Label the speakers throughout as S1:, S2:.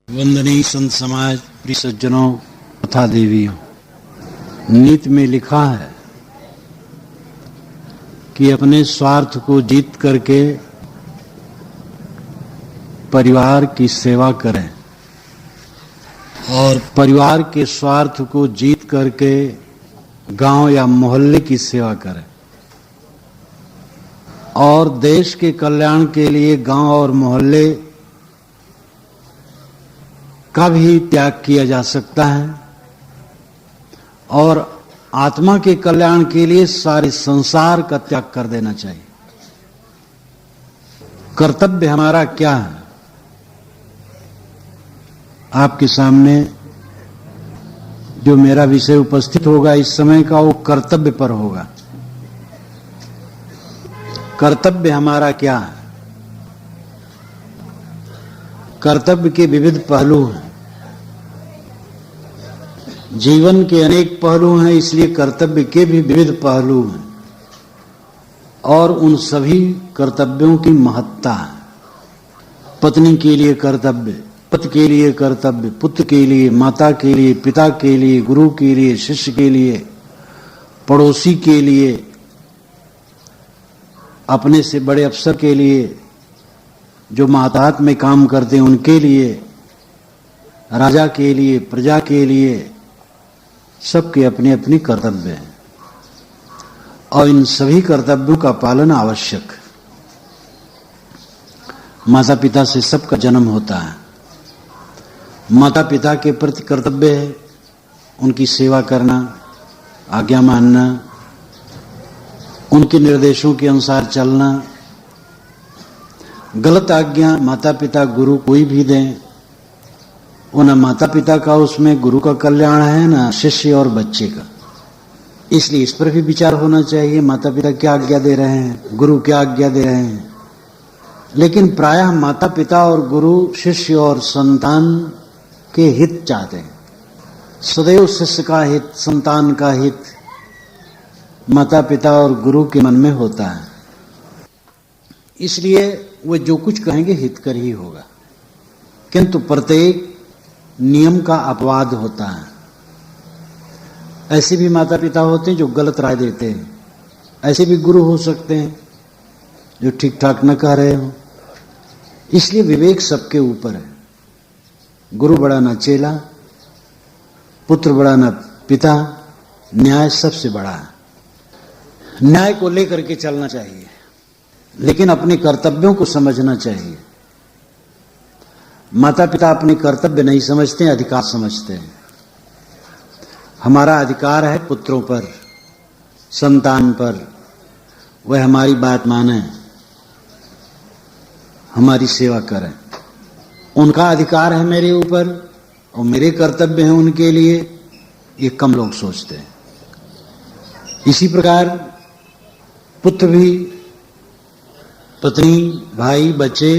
S1: वंदनीय संत समाज, प्रिय सज्जनों तथा देवियों, नीति में लिखा है कि अपने स्वार्थ को जीत करके परिवार की सेवा करें और परिवार के स्वार्थ को जीत करके गांव या मोहल्ले की सेवा करें और देश के कल्याण के लिए गांव और मोहल्ले का भी त्याग किया जा सकता है और आत्मा के कल्याण के लिए सारे संसार का त्याग कर देना चाहिए। कर्तव्य हमारा क्या है? आपके सामने जो मेरा विषय उपस्थित होगा इस समय का, वो कर्तव्य पर होगा। कर्तव्य हमारा क्या है? कर्तव्य के विविध पहलू हैं। जीवन के अनेक पहलू हैं, इसलिए कर्तव्य के भी विविध पहलू हैं और उन सभी कर्तव्यों की महत्ता है। पत्नी के लिए कर्तव्य, पति के लिए कर्तव्य, पुत्र के लिए, माता के लिए, पिता के लिए, गुरु के लिए, शिष्य के लिए, पड़ोसी के लिए, अपने से बड़े अफसर के लिए, जो मातहत में काम करते हैं उनके लिए, राजा के लिए, प्रजा के लिए, सबके अपने अपने कर्तव्य हैं और इन सभी कर्तव्यों का पालन आवश्यक है। माता पिता से सबका जन्म होता है। माता पिता के प्रति कर्तव्य है उनकी सेवा करना, आज्ञा मानना, उनके निर्देशों के अनुसार चलना। गलत आज्ञा माता पिता गुरु कोई भी दें, वो न माता पिता का उसमें गुरु का कल्याण है, न शिष्य और बच्चे का। इसलिए इस पर भी विचार होना चाहिए, माता पिता क्या आज्ञा दे रहे हैं, गुरु क्या आज्ञा दे रहे हैं। लेकिन प्रायः माता पिता और गुरु शिष्य और संतान के हित चाहते हैं। सदैव शिष्य का हित, संतान का हित माता पिता और गुरु के मन में होता है। इसलिए वे जो कुछ कहेंगे हित कर ही होगा, किंतु प्रत्येक नियम का अपवाद होता है। ऐसे भी माता पिता होते हैं जो गलत राय देते हैं, ऐसे भी गुरु हो सकते हैं जो ठीक ठाक न कह रहे हो। इसलिए विवेक सबके ऊपर है। गुरु बड़ा न चेला, पुत्र बड़ा न पिता, न्याय सबसे बड़ा है। न्याय को लेकर के चलना चाहिए, लेकिन अपने कर्तव्यों को समझना चाहिए। माता पिता अपने कर्तव्य नहीं समझते, अधिकार समझते हैं। हमारा अधिकार है पुत्रों पर, संतान पर, वह हमारी बात माने, हमारी सेवा करें। उनका अधिकार है मेरे ऊपर और मेरे कर्तव्य हैं उनके लिए, ये कम लोग सोचते हैं। इसी प्रकार पुत्र भी, पत्नी, भाई, बच्चे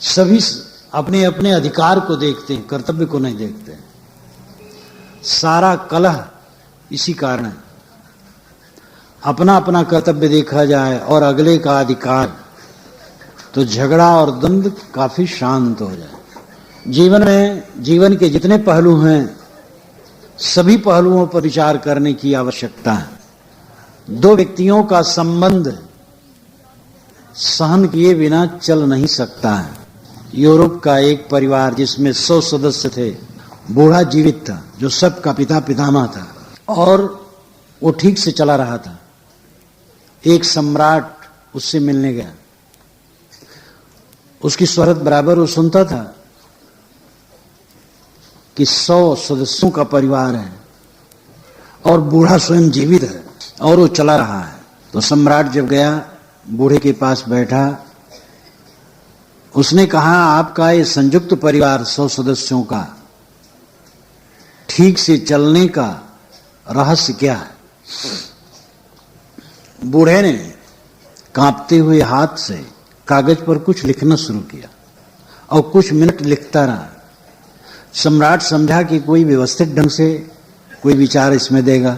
S1: सभी अपने अपने अधिकार को देखते हैं, कर्तव्य को नहीं देखते हैं। सारा कलह इसी कारण है। अपना अपना कर्तव्य देखा जाए और अगले का अधिकार, तो झगड़ा और द्वंद्व काफी शांत हो जाए। जीवन में जीवन के जितने पहलू हैं, सभी पहलुओं पर विचार करने की आवश्यकता है। दो व्यक्तियों का संबंध सहन किए बिना चल नहीं सकता है। यूरोप का एक परिवार जिसमें 100 सदस्य थे, बूढ़ा जीवित था जो सबका पिता पितामह था और वो ठीक से चला रहा था। एक सम्राट उससे मिलने गया, उसकी शोहरत बराबर वो सुनता था कि 100 सदस्यों का परिवार है और बूढ़ा स्वयं जीवित है और वो चला रहा है। तो सम्राट जब गया, बूढ़े के पास बैठा, उसने कहा, आपका ये संयुक्त परिवार 100 सदस्यों का ठीक से चलने का रहस्य क्या है? बूढ़े ने कांपते हुए हाथ से कागज पर कुछ लिखना शुरू किया और कुछ मिनट लिखता रहा। सम्राट समझा कि कोई व्यवस्थित ढंग से कोई विचार इसमें देगा,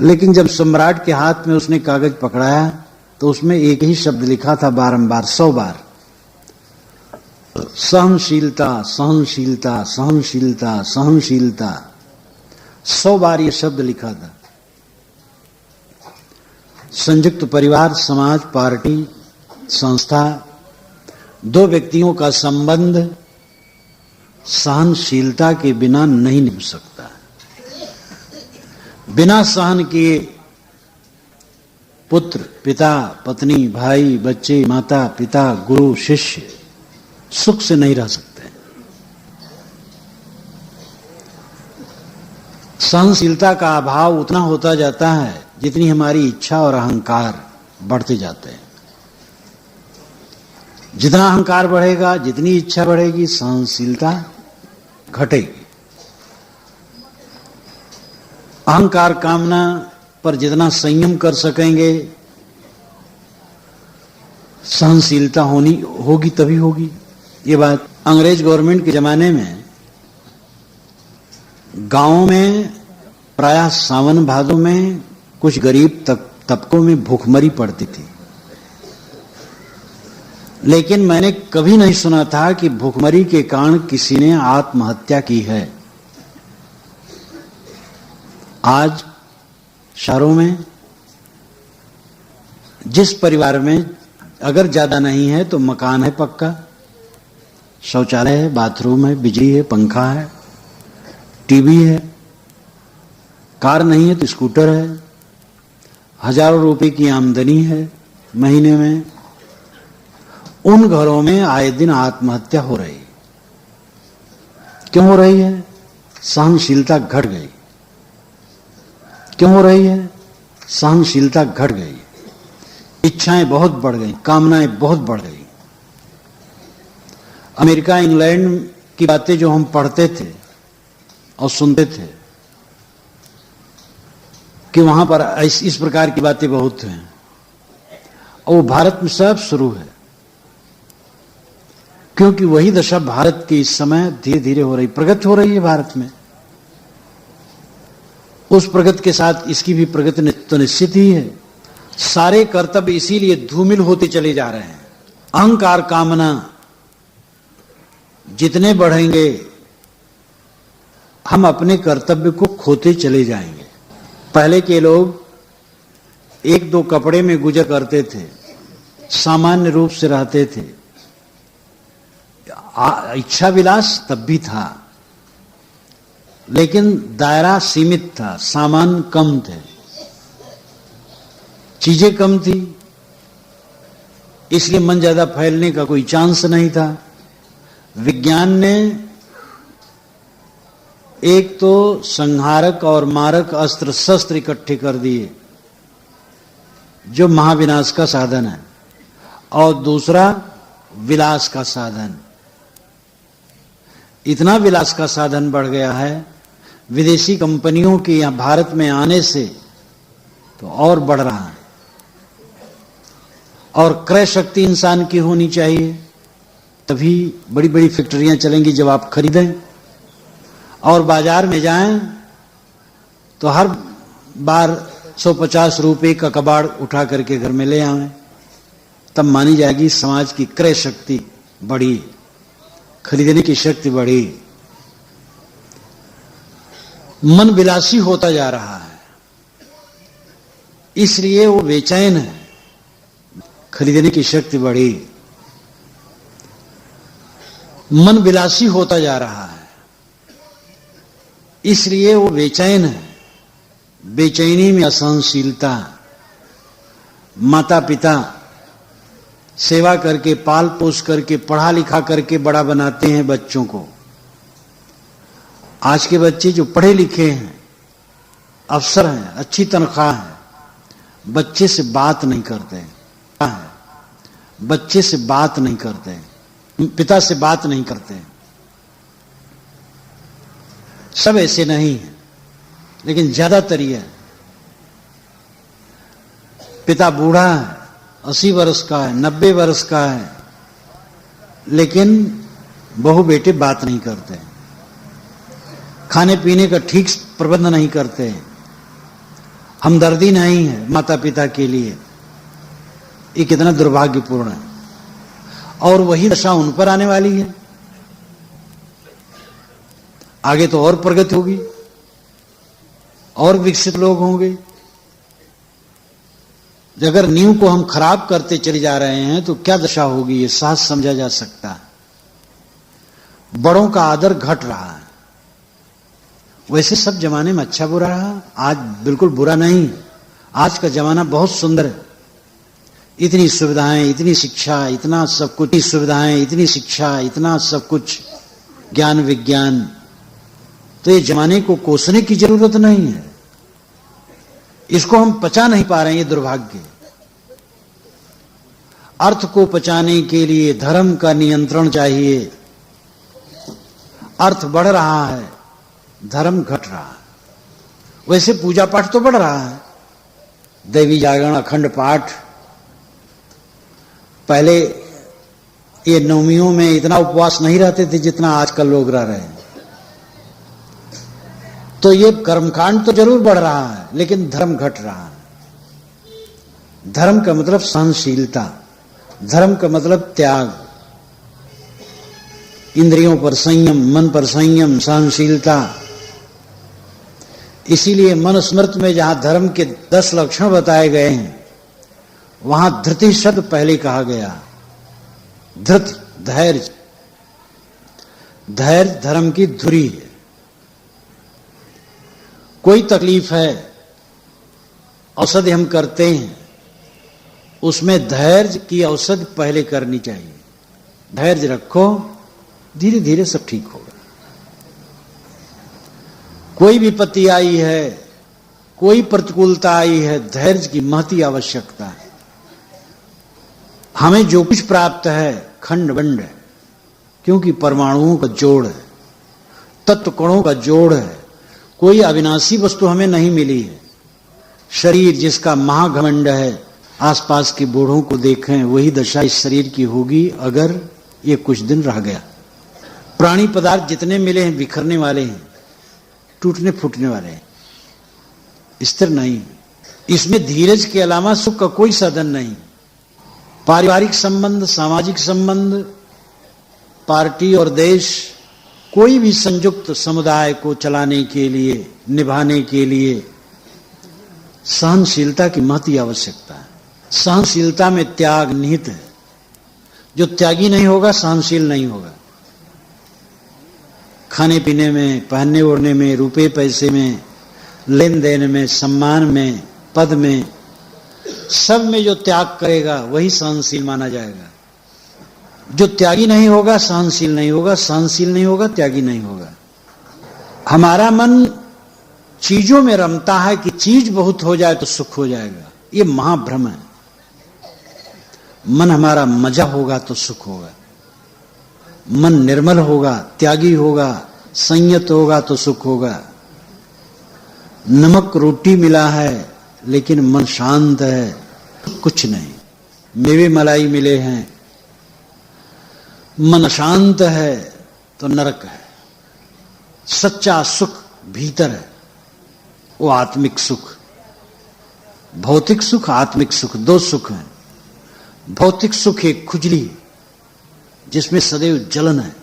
S1: लेकिन जब सम्राट के हाथ में उसने कागज पकड़ाया तो उसमें एक ही शब्द लिखा था बारंबार, 100 बार, सहनशीलता, सहनशीलता, सहनशीलता, सहनशीलता, 100 बार ये शब्द लिखा था। संयुक्त परिवार, समाज, पार्टी, संस्था, 2 व्यक्तियों का संबंध सहनशीलता के बिना नहीं निभ सकता। बिना सहन किए पुत्र, पिता, पत्नी, भाई, बच्चे, माता, पिता, गुरु, शिष्य सुख से नहीं रह सकते। सहनशीलता का अभाव उतना होता जाता है जितनी हमारी इच्छा और अहंकार बढ़ते जाते हैं। जितना अहंकार बढ़ेगा, जितनी इच्छा बढ़ेगी, सहनशीलता घटेगी। अहंकार कामना पर जितना संयम कर सकेंगे, सहनशीलता होगी तभी होगी। ये बात अंग्रेज गवर्नमेंट के जमाने में गांवों में प्रायः सावन भादों में कुछ गरीब तबकों में भूखमरी पड़ती थी, लेकिन मैंने कभी नहीं सुना था कि भूखमरी के कारण किसी ने आत्महत्या की है। आज शहरों में जिस परिवार में अगर ज्यादा नहीं है तो मकान है पक्का, शौचालय है, बाथरूम है, बिजली है, पंखा है, टीवी है, कार नहीं है तो स्कूटर है, हजारों रुपए की आमदनी है महीने में, उन घरों में आए दिन आत्महत्या हो रही। क्यों हो रही है? सहनशीलता घट गई। क्यों हो रही है? सहनशीलता घट गई। इच्छाएं बहुत बढ़ गई, कामनाएं बहुत बढ़ गई। अमेरिका, इंग्लैंड की बातें जो हम पढ़ते थे और सुनते थे कि वहां पर इस प्रकार की बातें बहुत हैं, और वो भारत में सब शुरू है, क्योंकि वही दशा भारत की इस समय धीरे धीरे हो रही, प्रगति हो रही है भारत में। उस प्रगति के साथ इसकी भी प्रगति तो निश्चित ही है। सारे कर्तव्य इसीलिए धूमिल होते चले जा रहे हैं। अहंकार कामना जितने बढ़ेंगे, हम अपने कर्तव्य को खोते चले जाएंगे। पहले के लोग 1-2 कपड़े में गुजर करते थे, सामान्य रूप से रहते थे। इच्छा विलास तब भी था, लेकिन दायरा सीमित था, सामान कम थे, चीजें कम थी, इसलिए मन ज्यादा फैलने का कोई चांस नहीं था। विज्ञान ने एक तो संहारक और मारक अस्त्र शस्त्र इकट्ठे कर दिए जो महाविनाश का साधन है, और दूसरा विलास का साधन। इतना विलास का साधन बढ़ गया है विदेशी कंपनियों के यहां भारत में आने से, तो और बढ़ रहा है। और क्रय शक्ति इंसान की होनी चाहिए, तभी बड़ी बड़ी फैक्ट्रियां चलेंगी। जब आप खरीदें और बाजार में जाएं तो हर बार 150 रुपए का कबाड़ उठा करके घर में ले आएं, तब मानी जाएगी समाज की क्रय शक्ति बढ़ी, खरीदने की शक्ति बढ़ी। मन विलासी होता जा रहा है, इसलिए वो बेचैन है। खरीदने की शक्ति बढ़ी, मन विलासी होता जा रहा है, इसलिए वो बेचैन है। बेचैनी में असहनशीलता। माता पिता सेवा करके, पाल पोस करके, पढ़ा लिखा करके बड़ा बनाते हैं बच्चों को। आज के बच्चे जो पढ़े लिखे हैं, अफसर हैं, अच्छी तनख्वाह है, बच्चे से बात नहीं करते, बच्चे से बात नहीं करते, पिता से बात नहीं करते। सब ऐसे नहीं है, लेकिन ज्यादातर ये है। पिता बूढ़ा है, 80 वर्ष का है, 90 वर्ष का है, लेकिन बहू बेटे बात नहीं करते, खाने पीने का ठीक प्रबंध नहीं करते, हमदर्दी नहीं है माता पिता के लिए। ये कितना दुर्भाग्यपूर्ण है। और वही दशा उन पर आने वाली है। आगे तो और प्रगति होगी, और विकसित लोग होंगे। अगर नींव को हम खराब करते चले जा रहे हैं तो क्या दशा होगी, ये सहज समझा जा सकता है। बड़ों का आदर घट रहा है। वैसे सब जमाने में अच्छा बुरा रहा, आज बिल्कुल बुरा नहीं। आज का जमाना बहुत सुंदर है। इतनी सुविधाएं, इतनी शिक्षा, इतना सब कुछ, सुविधाएं, इतनी शिक्षा, इतना सब कुछ, ज्ञान विज्ञान, तो ये जमाने को कोसने की जरूरत नहीं है। इसको हम पचा नहीं पा रहे हैं, ये दुर्भाग्य। अर्थ को पचाने के लिए धर्म का नियंत्रण चाहिए। अर्थ बढ़ रहा है, धर्म घट रहा है। वैसे पूजा पाठ तो बढ़ रहा है, देवी जागरण, अखंड पाठ। पहले ये नवमियों में इतना उपवास नहीं रहते थे जितना आजकल लोग रह रहे हैं। तो ये कर्मकांड तो जरूर बढ़ रहा है, लेकिन धर्म घट रहा है। धर्म का मतलब सहनशीलता, धर्म का मतलब त्याग, इंद्रियों पर संयम, मन पर संयम, सहनशीलता। इसीलिए मनुस्मृति में जहां धर्म के 10 लक्षण बताए गए हैं, वहां धृति शब्द पहले कहा गया। धृत, धैर्य। धैर्य धर्म की धुरी है। कोई तकलीफ है, औषधि हम करते हैं, उसमें धैर्य की औषधि पहले करनी चाहिए। धैर्य रखो, धीरे धीरे सब ठीक होगा। कोई विपत्ति आई है, कोई प्रतिकूलता आई है, धैर्य की महती आवश्यकता है। हमें जो कुछ प्राप्त है खंड बंड है, क्योंकि परमाणुओं का जोड़ है, तत्व कणों का जोड़ है। कोई अविनाशी वस्तु हमें नहीं मिली है। शरीर जिसका महाघमंड है, आसपास के बूढ़ों को देखें, वही दशा इस शरीर की होगी अगर ये कुछ दिन रह गया। प्राणी पदार्थ जितने मिले हैं बिखरने वाले हैं, टूटने फूटने वाले हैं, स्थिर नहीं। इसमें धीरज के अलावा सुख का कोई साधन नहीं। पारिवारिक संबंध, सामाजिक संबंध, पार्टी और देश, कोई भी संयुक्त समुदाय को चलाने के लिए, निभाने के लिए सहनशीलता की महती आवश्यकता है। सहनशीलता में त्याग निहित है। जो त्यागी नहीं होगा सहनशील नहीं होगा। खाने पीने में, पहनने ओढ़ने में, रुपए पैसे में, लेन देन में, सम्मान में, पद में, सब में जो त्याग करेगा वही सहनशील माना जाएगा। जो त्यागी नहीं होगा सहनशील नहीं होगा, सहनशील नहीं होगा त्यागी नहीं होगा। हमारा मन चीजों में रमता है कि चीज बहुत हो जाए तो सुख हो जाएगा। ये महाभ्रम है। मन हमारा मजा होगा तो सुख होगा। मन निर्मल होगा, त्यागी होगा, संयत होगा तो सुख होगा। नमक रोटी मिला है लेकिन मन शांत है, कुछ नहीं। मेवे मलाई मिले हैं, मन शांत है तो नरक है। सच्चा सुख भीतर है, वो आत्मिक सुख। भौतिक सुख, आत्मिक सुख, दो सुख हैं। भौतिक सुख एक खुजली जिसमें सदैव जलन है।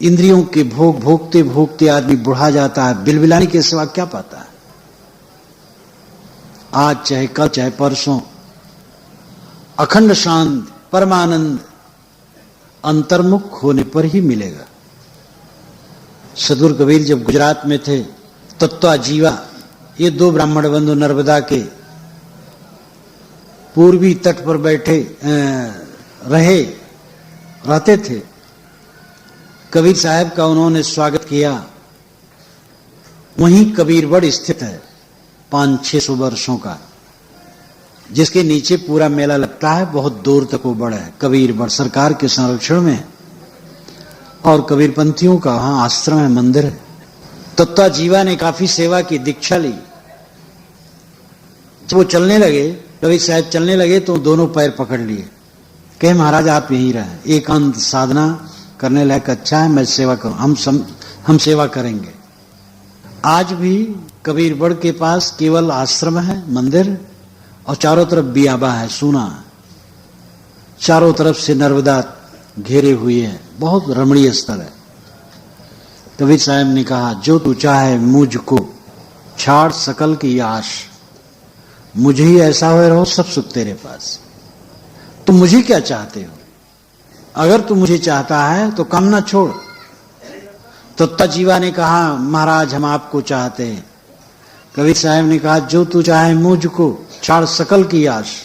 S1: इंद्रियों के भोग भोगते भोगते आदमी बुढ़ा जाता है। बिलबिलाने के सिवा क्या पाता है। आज चाहे कल चाहे परसों अखंड शांत परमानंद अंतर्मुख होने पर ही मिलेगा। सदगुरु कबीर जब गुजरात में थे, तत्वा जीवा, ये दो ब्राह्मण बंधु नर्मदा के पूर्वी तट पर बैठे रहते थे। कबीर साहब का उन्होंने स्वागत किया। वहीं कबीरवड़ स्थित है, 500-600 वर्षों का, जिसके नीचे पूरा मेला लगता है। बहुत दूर तक वो बड़ा है। कबीरवड़ सरकार के संरक्षण में है और कबीरपंथियों का वहां आश्रम है, मंदिर है। तत्वा जीवा ने काफी सेवा की, दीक्षा ली। जब वो चलने लगे, कबीर साहब चलने लगे तो दोनों पैर पकड़ लिए। कहे महाराज आप यहीं रहे, एकांत साधना करने लायक अच्छा है, मैं सेवा करूं, हम सेवा करेंगे। आज भी कबीरवड़ के पास केवल आश्रम है, मंदिर, और चारों तरफ बियाबा है, सूना। चारों तरफ से नर्मदा घेरे हुए है, बहुत रमणीय स्थल है। कबीर साहब ने कहा, जो तू चाहे मुझको छाड़ सकल की आश, मुझे ही ऐसा हो रहो सब सुख तेरे पास। तुम मुझे क्या चाहते हो? अगर तू मुझे चाहता है तो कामना छोड़। तो तजीवा ने कहा, महाराज हम आपको चाहते हैं। कबीर साहब ने कहा, जो तू चाहे मुझको छाड़ सकल की आश,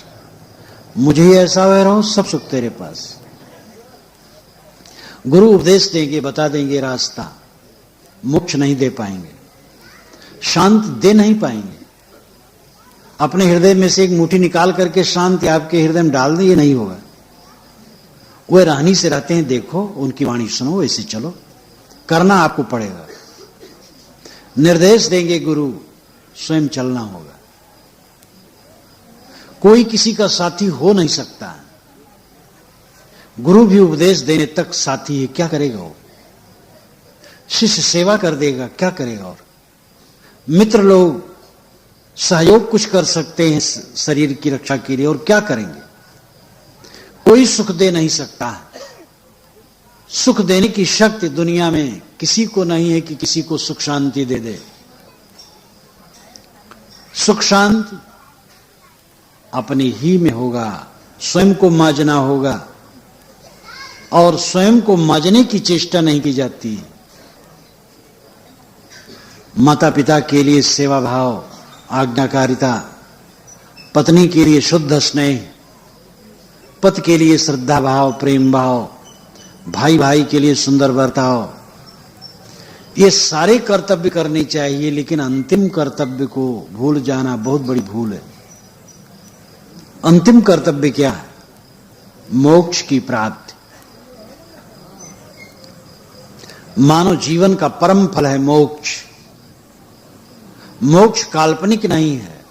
S1: मुझे ही ऐसा हो रहो सब सुख तेरे पास। गुरु उपदेश देंगे, बता देंगे रास्ता, मोक्ष नहीं दे पाएंगे, शांत दे नहीं पाएंगे। अपने हृदय में से एक मुट्ठी निकाल करके शांति आपके हृदय में डाल दें, ये नहीं होगा। वे राहनी से रहते हैं, देखो उनकी वाणी सुनो, ऐसे चलो, करना आपको पड़ेगा। निर्देश देंगे गुरु, स्वयं चलना होगा। कोई किसी का साथी हो नहीं सकता। गुरु भी उपदेश देने तक साथी है, क्या करेगा वो? शिष्य सेवा कर देगा, क्या करेगा? और मित्र लोग सहयोग कुछ कर सकते हैं शरीर की रक्षा के लिए, और क्या करेंगे? कोई सुख दे नहीं सकता है। सुख देने की शक्ति दुनिया में किसी को नहीं है कि किसी को सुख शांति दे दे। सुख शांति अपने ही में होगा, स्वयं को माजना होगा, और स्वयं को माजने की चेष्टा नहीं की जाती। माता पिता के लिए सेवा भाव, आज्ञाकारिता, पत्नी के लिए शुद्ध स्नेह, पति के लिए श्रद्धा भाव, प्रेम भाव, भाई भाई के लिए सुंदर बर्ताव, ये सारे कर्तव्य करने चाहिए। लेकिन अंतिम कर्तव्य को भूल जाना बहुत बड़ी भूल है। अंतिम कर्तव्य क्या है? मोक्ष की प्राप्ति। मानव जीवन का परम फल है मोक्ष। मोक्ष काल्पनिक नहीं है।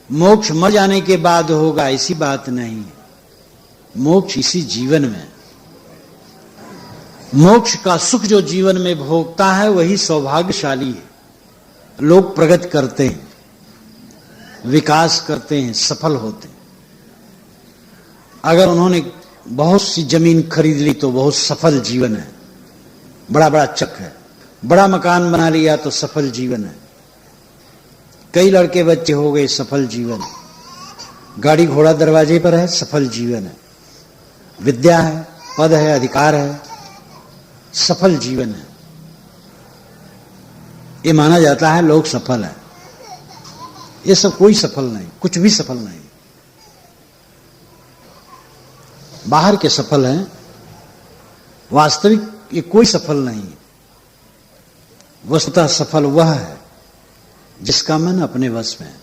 S1: मोक्ष मर जाने के बाद होगा, ऐसी बात नहीं। मोक्ष इसी जीवन में। मोक्ष का सुख जो जीवन में भोगता है वही सौभाग्यशाली है। लोग प्रगति करते हैं, विकास करते हैं, सफल होते हैं। अगर उन्होंने बहुत सी जमीन खरीद ली तो बहुत सफल जीवन है, बड़ा बड़ा चक है। बड़ा मकान बना लिया तो सफल जीवन है। कई लड़के बच्चे हो गए, सफल जीवन। गाड़ी घोड़ा दरवाजे पर है, सफल जीवन है। विद्या है, पद है, अधिकार है, सफल जीवन है। ये माना जाता है लोग सफल है। ये सब कोई सफल नहीं, कुछ भी सफल नहीं। बाहर के सफल हैं, वास्तविक ये कोई सफल नहीं। वस्तुतः सफल वह है जिसका मन अपने वश में है,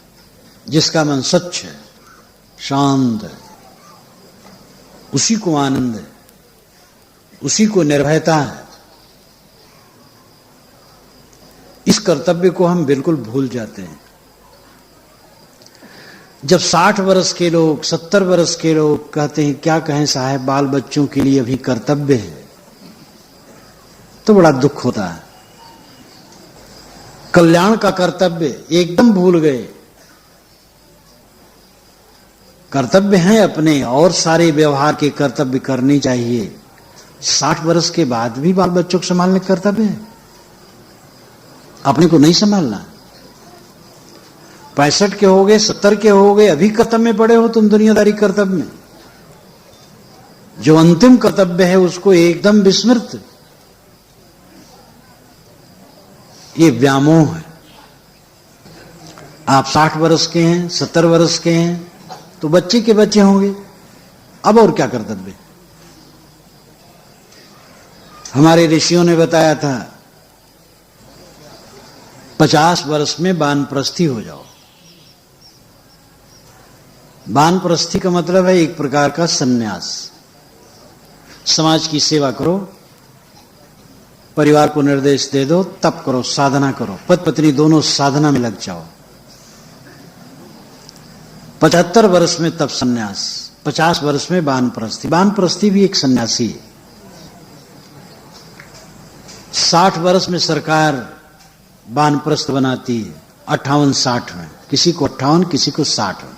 S1: जिसका मन सच्च है, शांत है, उसी को आनंद है, उसी को निर्भयता है। इस कर्तव्य को हम बिल्कुल भूल जाते हैं। जब 60 वर्ष के लोग, 70 वर्ष के लोग कहते हैं क्या कहें साहब, बाल बच्चों के लिए अभी कर्तव्य है, तो बड़ा दुख होता है। कल्याण का कर्तव्य एकदम भूल गए। कर्तव्य हैं अपने, और सारे व्यवहार के कर्तव्य करने चाहिए। 60 वर्ष के बाद भी बाल बच्चों को संभालने का कर्तव्य है, अपने को नहीं संभालना। 65 के हो गए, 70 के हो गए, अभी कर्तव्य में पड़े हो तुम, दुनियादारी कर्तव्य में। जो अंतिम कर्तव्य है उसको एकदम विस्मृत। ये व्यामोह है। आप 60 वर्ष के हैं, 70 वर्ष के हैं, तो बच्चे के बच्चे होंगे, अब और क्या कर्तव्य। हमारे ऋषियों ने बताया था 50 वर्ष में वानप्रस्थी हो जाओ। वानप्रस्थी का मतलब है एक प्रकार का सन्यास। समाज की सेवा करो, परिवार को निर्देश दे दो, तप करो, साधना करो, पति पत्नी दोनों साधना में लग जाओ। 75 वर्ष में तप सन्यास, 50 वर्ष में वानप्रस्थी। वानप्रस्थी भी एक सन्यासी है। 60 वर्ष में सरकार वानप्रस्थ बनाती है, 58-60 में, किसी को 58, किसी को 60 में।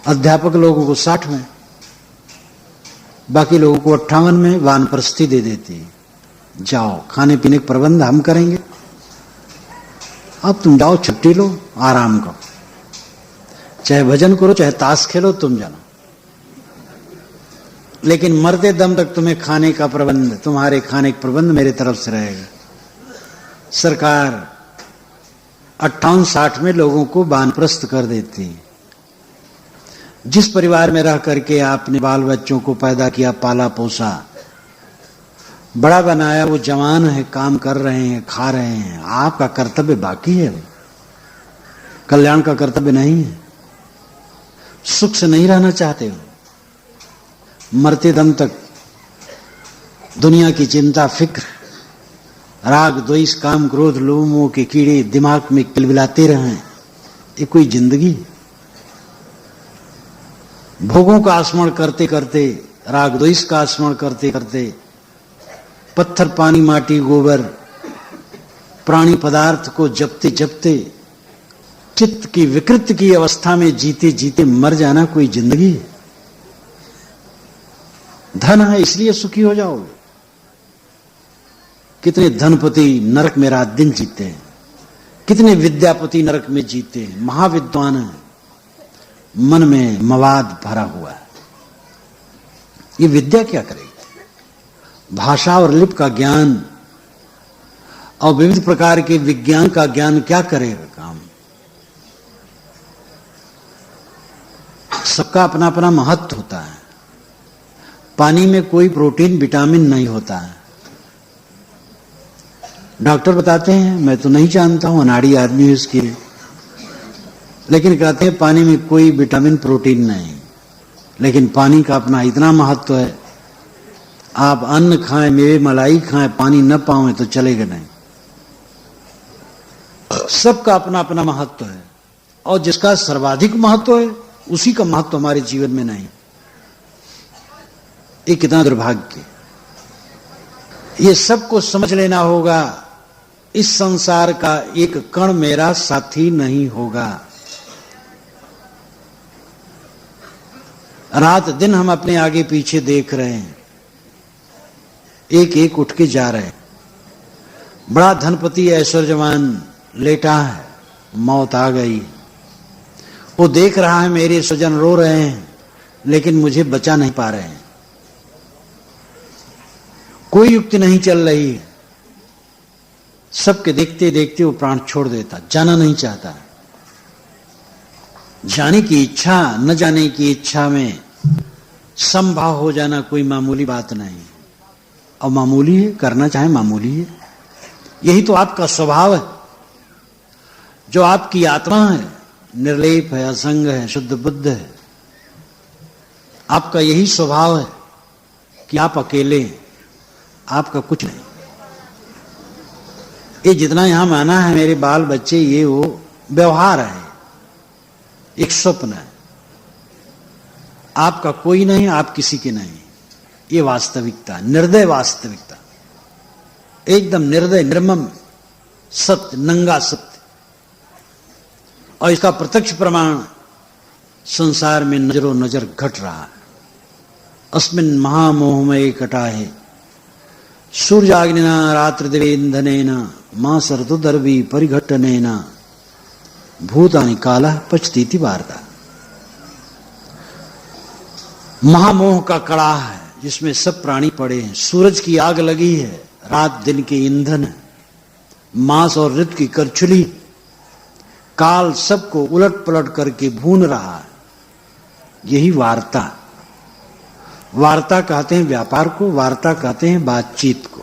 S1: अध्यापक लोगों को 60 में, बाकी लोगों को 58 में वानप्रस्थी दे देती है। जाओ, खाने पीने का प्रबंध हम करेंगे, अब तुम जाओ, छुट्टी लो, आराम करो, चाहे भजन करो चाहे ताश खेलो, तुम जानो, लेकिन मरते दम तक तुम्हें खाने का प्रबंध, तुम्हारे खाने का प्रबंध मेरे तरफ से रहेगा। सरकार 58-60 में लोगों को वानप्रस्थ कर देती है। जिस परिवार में रह करके आपने बाल बच्चों को पैदा किया, पाला पोसा, बड़ा बनाया, वो जवान है, काम कर रहे हैं, खा रहे हैं, आपका कर्तव्य बाकी है, कल्याण का कर्तव्य नहीं है। सुख से नहीं रहना चाहते हो, मरते दम तक दुनिया की चिंता, फिक्र, राग, द्वेष, काम, क्रोध, लोभ, मोह के कीड़े दिमाग में किलबिलाते रहें, ये कोई जिंदगी? भोगों का स्मरण करते करते, राग द्वेष का स्मरण करते करते, पत्थर, पानी, माटी, गोबर, प्राणी पदार्थ को जपते जपते चित्त की विकृत की अवस्था में जीते जीते मर जाना कोई जिंदगी है? धन है इसलिए सुखी हो जाओगे? कितने धनपति नरक में रात दिन जीते हैं, कितने विद्यापति नरक में जीते हैं, महाविद्वान है, मन में मवाद भरा हुआ है। ये विद्या क्या करेगी? भाषा और लिपि का ज्ञान और विविध प्रकार के विज्ञान का ज्ञान क्या करेगा काम? सबका अपना अपना महत्व होता है। पानी में कोई प्रोटीन विटामिन नहीं होता है। डॉक्टर बताते हैं, मैं तो नहीं जानता हूं, अनाड़ी आदमी है उसके लिए, लेकिन कहते हैं पानी में कोई विटामिन प्रोटीन नहीं। लेकिन पानी का अपना इतना महत्व है, आप अन्न खाएं, मेवे मलाई खाएं, पानी न पाएं तो चलेगा नहीं। सबका अपना अपना महत्व है, और जिसका सर्वाधिक महत्व है उसी का महत्व हमारे जीवन में नहीं। ये कितना दुर्भाग्य! ये सबको समझ लेना होगा। इस संसार का एक कण मेरा साथी नहीं होगा। रात दिन हम अपने आगे पीछे देख रहे हैं, एक एक उठ के जा रहे हैं। बड़ा धनपति ऐश्वर्यवान लेटा है, मौत आ गई, वो देख रहा है मेरे स्वजन रो रहे हैं, लेकिन मुझे बचा नहीं पा रहे हैं। कोई युक्ति नहीं चल रही है। सबके देखते देखते वो प्राण छोड़ देता, जाना नहीं चाहता। जाने की इच्छा, न जाने की इच्छा में समभाव हो जाना कोई मामूली बात नहीं। और मामूली है, करना चाहे मामूली है। यही तो आपका स्वभाव है, जो आपकी आत्मा है, निर्लेप है, असंग है, शुद्ध बुद्ध है। आपका यही स्वभाव है कि आप अकेले हैं, आपका कुछ नहीं। ये जितना यहां माना है मेरे बाल बच्चे, ये वो व्यवहार है, एक स्वप्न है। आपका कोई नहीं, आप किसी के नहीं। ये वास्तविकता, निर्दय वास्तविकता, एकदम निर्दय, निर्मम सत्य, नंगा सत्य। और इसका प्रत्यक्ष प्रमाण संसार में नजरों नजर घट रहा है। अस्मिन् महामोहमय कटाहे सूर्याग्निना रात्रिदिवेन्धनेन मां सरतुदर्वी परिघट्टनेन भूतानि कालः पचतीति वार्ता। महामोह का कड़ा है जिसमें सब प्राणी पड़े हैं। सूरज की आग लगी है, रात दिन के ईंधन है, मांस और ऋतु की करछुली, काल सबको उलट पलट करके भून रहा है। यही वार्ता। वार्ता कहते हैं व्यापार को, वार्ता कहते हैं बातचीत को।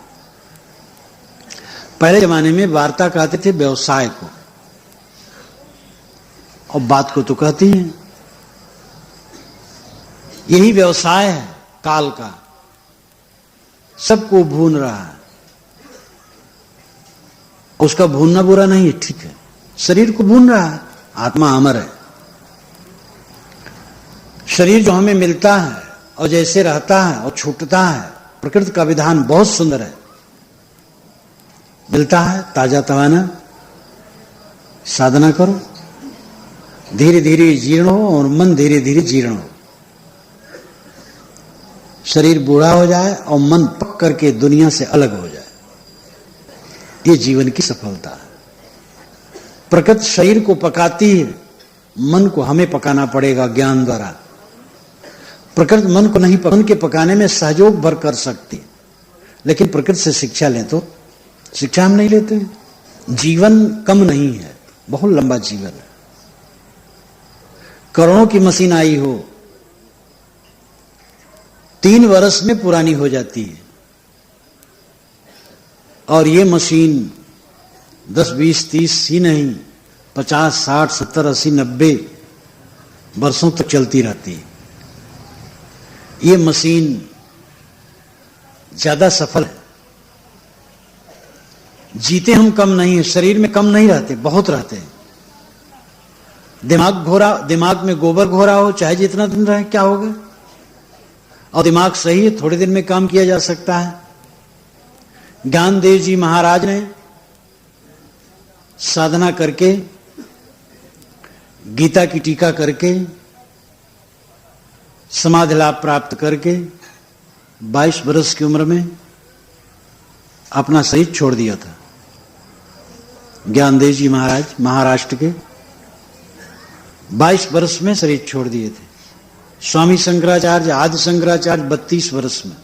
S1: पहले जमाने में वार्ता कहते थे व्यवसाय को, और बात को तो कहती हैं। यही व्यवसाय है काल का, सबको भून रहा है। उसका भूनना बुरा नहीं है, ठीक है, शरीर को भून रहा है। आत्मा अमर है। शरीर जो हमें मिलता है और जैसे रहता है और छूटता है, प्रकृति का विधान बहुत सुंदर है। मिलता है ताजा तवाना, साधना करो, धीरे धीरे जीर्ण हो और मन धीरे धीरे जीर्ण हो। शरीर बूढ़ा हो जाए और मन पक करके दुनिया से अलग हो जाए। ये जीवन की सफलता है। प्रकृति शरीर को पकाती है, मन को हमें पकाना पड़ेगा ज्ञान द्वारा। प्रकृति मन को नहीं, मन के पकाने में सहयोग भर कर सकती, लेकिन प्रकृति से शिक्षा लें तो शिक्षा हम नहीं लेते। जीवन कम नहीं है, बहुत लंबा जीवन है। करोड़ों की मशीन आई हो, 3 वर्ष में पुरानी हो जाती है, और ये मशीन 10, 20, 30 ही नहीं, 50, 60, 70, 80, 90 वर्षों तक चलती रहती है। ये मशीन ज्यादा सफल है। जीते हम कम नहीं है, शरीर में कम नहीं रहते, बहुत रहते हैं। दिमाग में गोबर घोरा हो, चाहे जितना दिन रहे क्या होगा। और दिमाग सही है, थोड़े दिन में काम किया जा सकता है। ज्ञानदेव जी महाराज ने साधना करके, गीता की टीका करके, समाधि लाभ प्राप्त करके 22 वर्ष की उम्र में अपना शरीर छोड़ दिया था। ज्ञानदेव जी महाराज महाराष्ट्र के 22 वर्ष में शरीर छोड़ दिए थे। स्वामी शंकराचार्य, आदि शंकराचार्य 32 वर्ष में।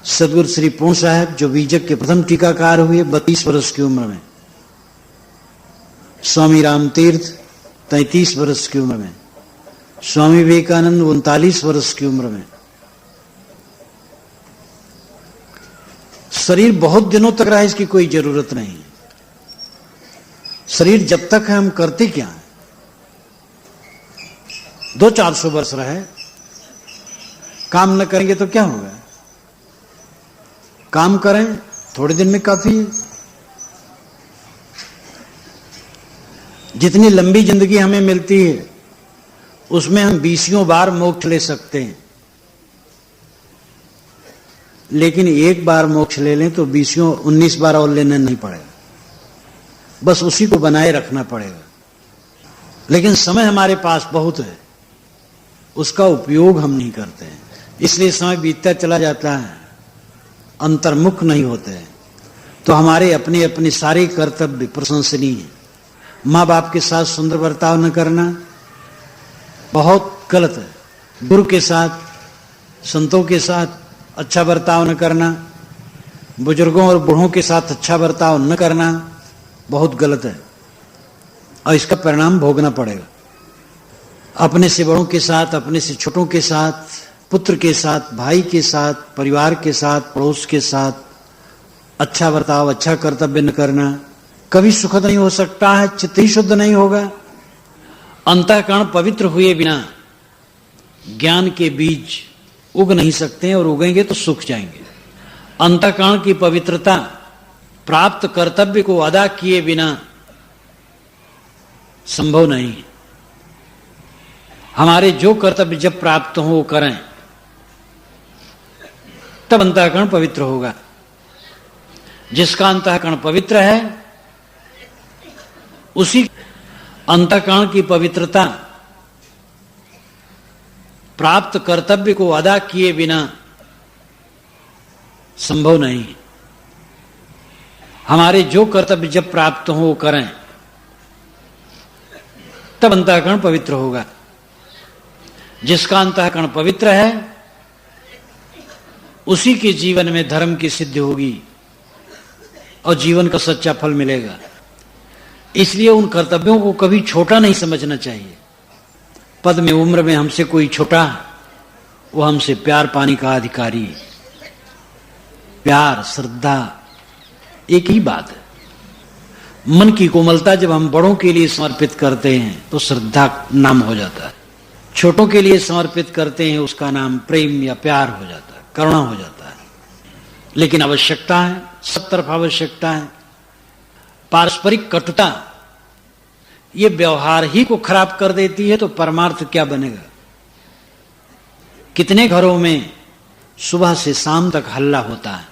S1: सदगुरु श्री पूर्ण साहब जो बीजक के प्रथम टीकाकार हुए 32 वर्ष की उम्र में। स्वामी रामतीर्थ 33 वर्ष की उम्र में। स्वामी विवेकानंद 39 वर्ष की उम्र में। शरीर बहुत दिनों तक रहा, इसकी कोई जरूरत नहीं है। शरीर जब तक है हम करते क्या है? 200-400 वर्ष रहे, काम न करेंगे तो क्या होगा? काम करें, थोड़े दिन में काफी है। जितनी लंबी जिंदगी हमें मिलती है उसमें हम 20 बार मोक्ष ले सकते हैं, लेकिन एक बार मोक्ष ले लें तो 19 बार और लेना नहीं पड़ेगा, बस उसी को बनाए रखना पड़ेगा। लेकिन समय हमारे पास बहुत है, उसका उपयोग हम नहीं करते हैं, इसलिए समय बीतता चला जाता है, अंतर्मुख नहीं होते हैं। तो हमारे अपने अपने सारे कर्तव्य प्रशंसनीय हैं। माँ बाप के साथ सुंदर बर्ताव न करना बहुत गलत है। गुरु के साथ, संतों के साथ अच्छा बर्ताव न करना, बुजुर्गों और बूढ़ों के साथ अच्छा बर्ताव न करना बहुत गलत है, और इसका परिणाम भोगना पड़ेगा। अपने से बड़ों के साथ, अपने से छोटों के साथ, पुत्र के साथ, भाई के साथ, परिवार के साथ, पड़ोस के साथ अच्छा बर्ताव, अच्छा कर्तव्य न करना कभी सुखद नहीं हो सकता है। चित्त ही शुद्ध नहीं होगा। अंतःकरण पवित्र हुए बिना ज्ञान के बीज उग नहीं सकते हैं, और उगेंगे तो सूख जाएंगे। अंतःकरण की पवित्रता प्राप्त कर्तव्य को अदा किए बिना संभव नहीं है। हमारे जो कर्तव्य जब प्राप्त हो वो करें, तब अंतःकरण पवित्र होगा। जिसका अंतःकरण पवित्र है उसी अंतःकरण की पवित्रता प्राप्त कर्तव्य को अदा किए बिना संभव नहीं है। हमारे जो कर्तव्य जब प्राप्त हो वो करें, तब अंतःकरण पवित्र होगा। जिसका अंतःकरण पवित्र है उसी के जीवन में धर्म की सिद्धि होगी और जीवन का सच्चा फल मिलेगा। इसलिए उन कर्तव्यों को कभी छोटा नहीं समझना चाहिए। पद में, उम्र में हमसे कोई छोटा, वो हमसे प्यार पाने का अधिकारी है। प्यार, श्रद्धा एक ही बात है। मन की कोमलता जब हम बड़ों के लिए समर्पित करते हैं तो श्रद्धा नाम हो जाता है। छोटों के लिए समर्पित करते हैं, उसका नाम प्रेम या प्यार हो जाता है, करुणा हो जाता है। लेकिन आवश्यकता है, सब तरफ आवश्यकता है। पारस्परिक कटुता ये व्यवहार ही को खराब कर देती है, तो परमार्थ क्या बनेगा? कितने घरों में सुबह से शाम तक हल्ला होता है,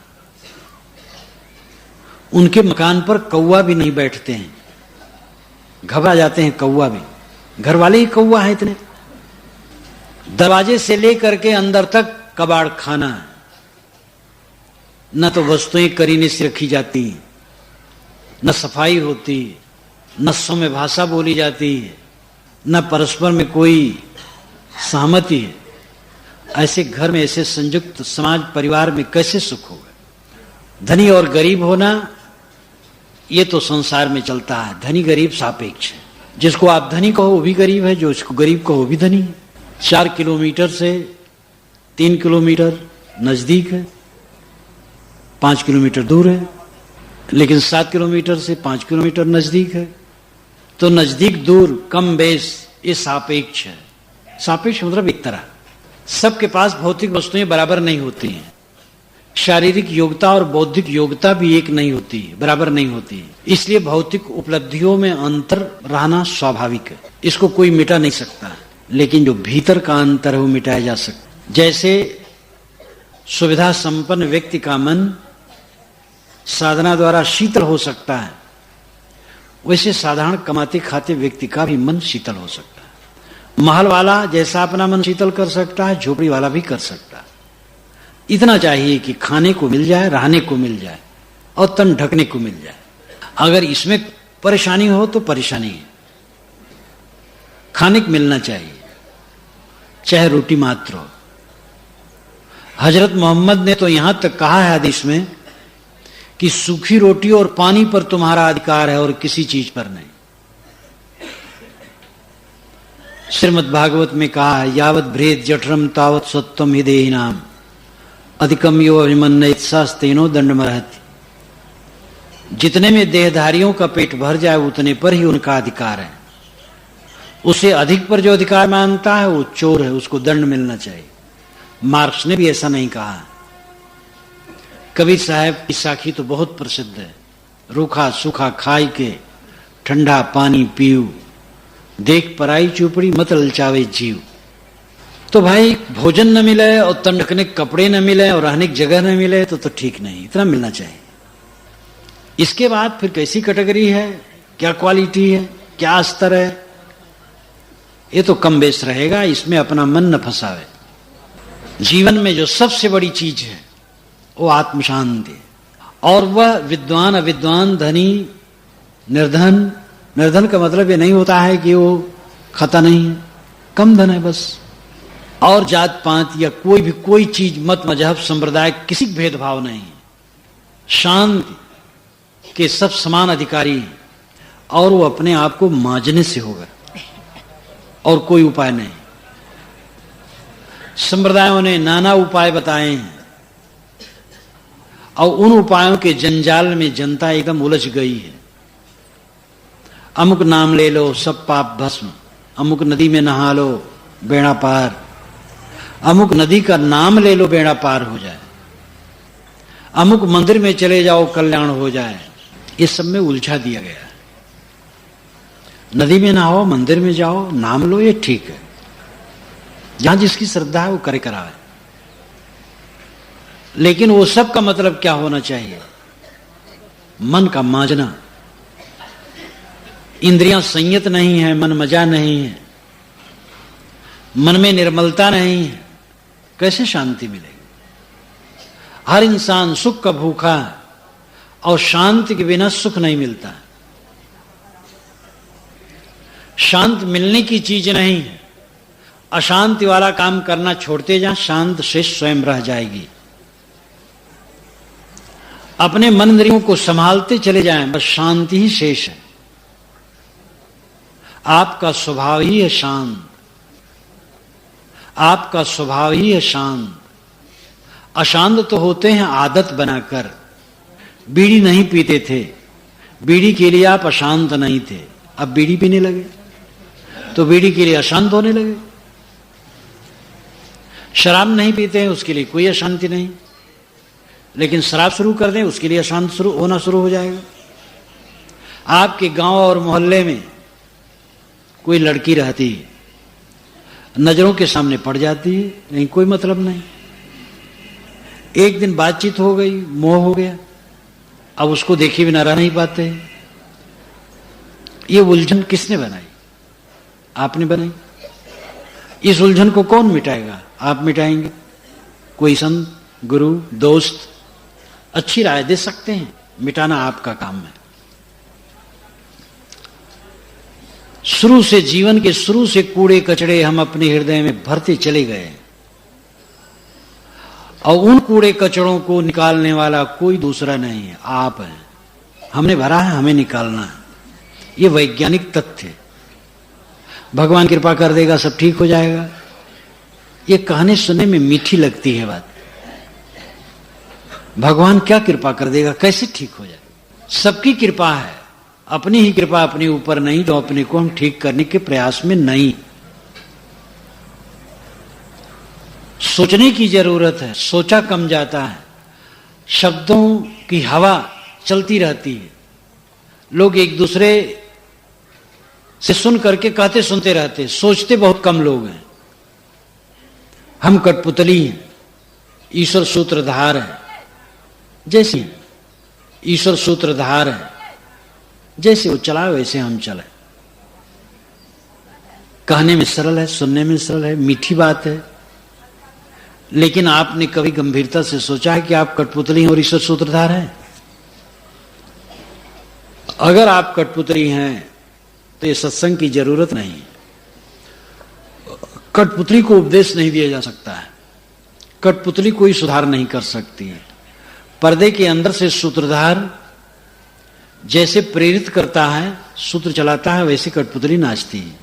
S1: उनके मकान पर कौवा भी नहीं बैठते हैं, घबरा जाते हैं कौवा भी। घर वाले ही कौवा है इतने। दरवाजे से लेकर के अंदर तक कबाड़ खाना है, न तो वस्तुएं करीने से रखी जाती, न सफाई होती, न सौम्य भाषा बोली जाती है, न परस्पर में कोई सहमति है। ऐसे घर में, ऐसे संयुक्त समाज परिवार में कैसे सुख होगा? धनी और गरीब होना ये तो संसार में चलता है। धनी गरीब सापेक्ष है। जिसको आप धनी कहो वो भी गरीब है, जो इसको गरीब कहो वो भी धनी है। 4 किलोमीटर से 3 किलोमीटर नजदीक है, 5 किलोमीटर दूर है, लेकिन 7 किलोमीटर से 5 किलोमीटर नजदीक है। तो नजदीक दूर कम बेस ये सापेक्ष है। सापेक्ष मतलब एक तरह, सबके पास भौतिक वस्तुएं बराबर नहीं होती हैं। शारीरिक योग्यता और बौद्धिक योग्यता भी एक नहीं होती, बराबर नहीं होती। इसलिए भौतिक उपलब्धियों में अंतर रहना स्वाभाविक है, इसको कोई मिटा नहीं सकता। लेकिन जो भीतर का अंतर है वो मिटाया जा सकता। जैसे सुविधा संपन्न व्यक्ति का मन साधना द्वारा शीतल हो सकता है, वैसे साधारण कमाते खाते व्यक्ति का भी मन शीतल हो सकता है। महल वाला जैसा अपना मन शीतल कर सकता है, झोपड़ी वाला भी कर सकता है। इतना चाहिए कि खाने को मिल जाए, रहने को मिल जाए और तन ढकने को मिल जाए। अगर इसमें परेशानी हो तो परेशानी है। खाने को मिलना चाहिए, चाहे रोटी मात्र हो। हजरत मोहम्मद ने तो यहां तक कहा है हदीस में कि सूखी रोटी और पानी पर तुम्हारा अधिकार है और किसी चीज पर नहीं। श्रीमद् भागवत में कहा है, यावत भ्रेद जठरम तावत सत्वम हिदेहि नाम अधिकम यो अभिमन्यत शास्त्रेनो दंडमर्हति। जितने में देहधारियों का पेट भर जाए उतने पर ही उनका अधिकार है। उसे अधिक पर जो अधिकार मानता है वो चोर है, उसको दंड मिलना चाहिए। मार्क्स ने भी ऐसा नहीं कहा। कबीर साहब की साखी तो बहुत प्रसिद्ध है, रूखा सूखा खाई के ठंडा पानी पीऊ, देख पराई चुपड़ी मत ललचावे जीव। तो भाई भोजन न मिले और तन ढकने कपड़े न मिले और रहने की जगह न मिले तो ठीक नहीं, इतना मिलना चाहिए। इसके बाद फिर कैसी कैटेगरी है, क्या क्वालिटी है, क्या स्तर है, ये तो कम बेस रहेगा। इसमें अपना मन न फंसावे। जीवन में जो सबसे बड़ी चीज है वो आत्म शांति, और वह विद्वान अविद्वान, धनी निर्धन। निर्धन का मतलब ये नहीं होता है कि वो खाता नहीं है, कम धन है बस। और जात पात या कोई भी कोई चीज, मत मजहब संप्रदाय, किसी भेदभाव नहीं है। शांति के सब समान अधिकारी हैं और वो अपने आप को मांजने से होगा और कोई उपाय नहीं। संप्रदायों ने नाना उपाय बताए हैं और उन उपायों के जंजाल में जनता एकदम उलझ गई है। अमुक नाम ले लो सब पाप भस्म, अमुक नदी में नहा लो बेड़ा पार, अमुक नदी का नाम ले लो बेड़ा पार हो जाए, अमुक मंदिर में चले जाओ कल्याण हो जाए। इस सब में उलझा दिया गया। नदी में नहाओ, मंदिर में जाओ, नाम लो, ये ठीक है। जहां जिसकी श्रद्धा है वो करे करावे। लेकिन वो सब का मतलब क्या होना चाहिए? मन का मांजना। इंद्रियां संयत नहीं है, मन मजा नहीं है, मन में निर्मलता नहीं है, कैसे शांति मिलेगी? हर इंसान सुख का भूखा है और शांति के बिना सुख नहीं मिलता। शांत मिलने की चीज नहीं है। अशांति वाला काम करना छोड़ते जा, शांत शेष स्वयं रह जाएगी। अपने मन इंद्रियों को संभालते चले जाएं, बस शांति ही शेष है। आपका स्वभाव ही है शांत, आपका स्वभाव ही है शांत। अशांत तो होते हैं आदत बनाकर। बीड़ी नहीं पीते थे, बीड़ी के लिए आप अशांत नहीं थे, अब बीड़ी पीने लगे तो बीड़ी के लिए अशांत होने लगे। शराब नहीं पीते हैं, उसके लिए कोई अशांति नहीं, लेकिन शराब शुरू कर दें उसके लिए अशांत होना शुरू हो जाएगा। आपके गांव और मोहल्ले में कोई लड़की रहती है, नजरों के सामने पड़ जाती है, नहीं कोई मतलब नहीं। एक दिन बातचीत हो गई, मोह हो गया, अब उसको देखे बिना रह नहीं पाते। ये उलझन किसने बनाई? आपने बनाई। इस उलझन को कौन मिटाएगा? आप मिटाएंगे। कोई संत, गुरु, दोस्त अच्छी राय दे सकते हैं, मिटाना आपका काम है। शुरू से, जीवन के शुरू से कूड़े कचड़े हम अपने हृदय में भरते चले गए, और उन कूड़े कचड़ों को निकालने वाला कोई दूसरा नहीं है, आप हैं। हमने भरा है, हमें निकालना है। ये वैज्ञानिक तथ्य है। भगवान कृपा कर देगा, सब ठीक हो जाएगा, ये कहने सुनने में मीठी लगती है बात। भगवान क्या कृपा कर देगा, कैसे ठीक हो जाएगा? सबकी कृपा है, अपनी ही कृपा अपने ऊपर नहीं, जो अपने को हम ठीक करने के प्रयास में नहीं। सोचने की जरूरत है, सोचा कम जाता है। शब्दों की हवा चलती रहती है, लोग एक दूसरे से सुन करके कहते सुनते रहते, सोचते बहुत कम लोग हैं। हम कठपुतली हैं, ईश्वर सूत्रधार है। जैसे ईश्वर सूत्रधार है, जैसे वो चला वैसे हम चले। कहने में सरल है, सुनने में सरल है, मीठी बात है, लेकिन आपने कभी गंभीरता से सोचा है कि आप कठपुतली हैं और ईश्वर सूत्रधार हैं? अगर आप कठपुतली हैं तो ये सत्संग की जरूरत नहीं है। कठपुतली को उपदेश नहीं दिया जा सकता है, कठपुतली कोई सुधार नहीं कर सकती है। पर्दे के अंदर से सूत्रधार जैसे प्रेरित करता है, सूत्र चलाता है, वैसे कठपुतली नाचती है।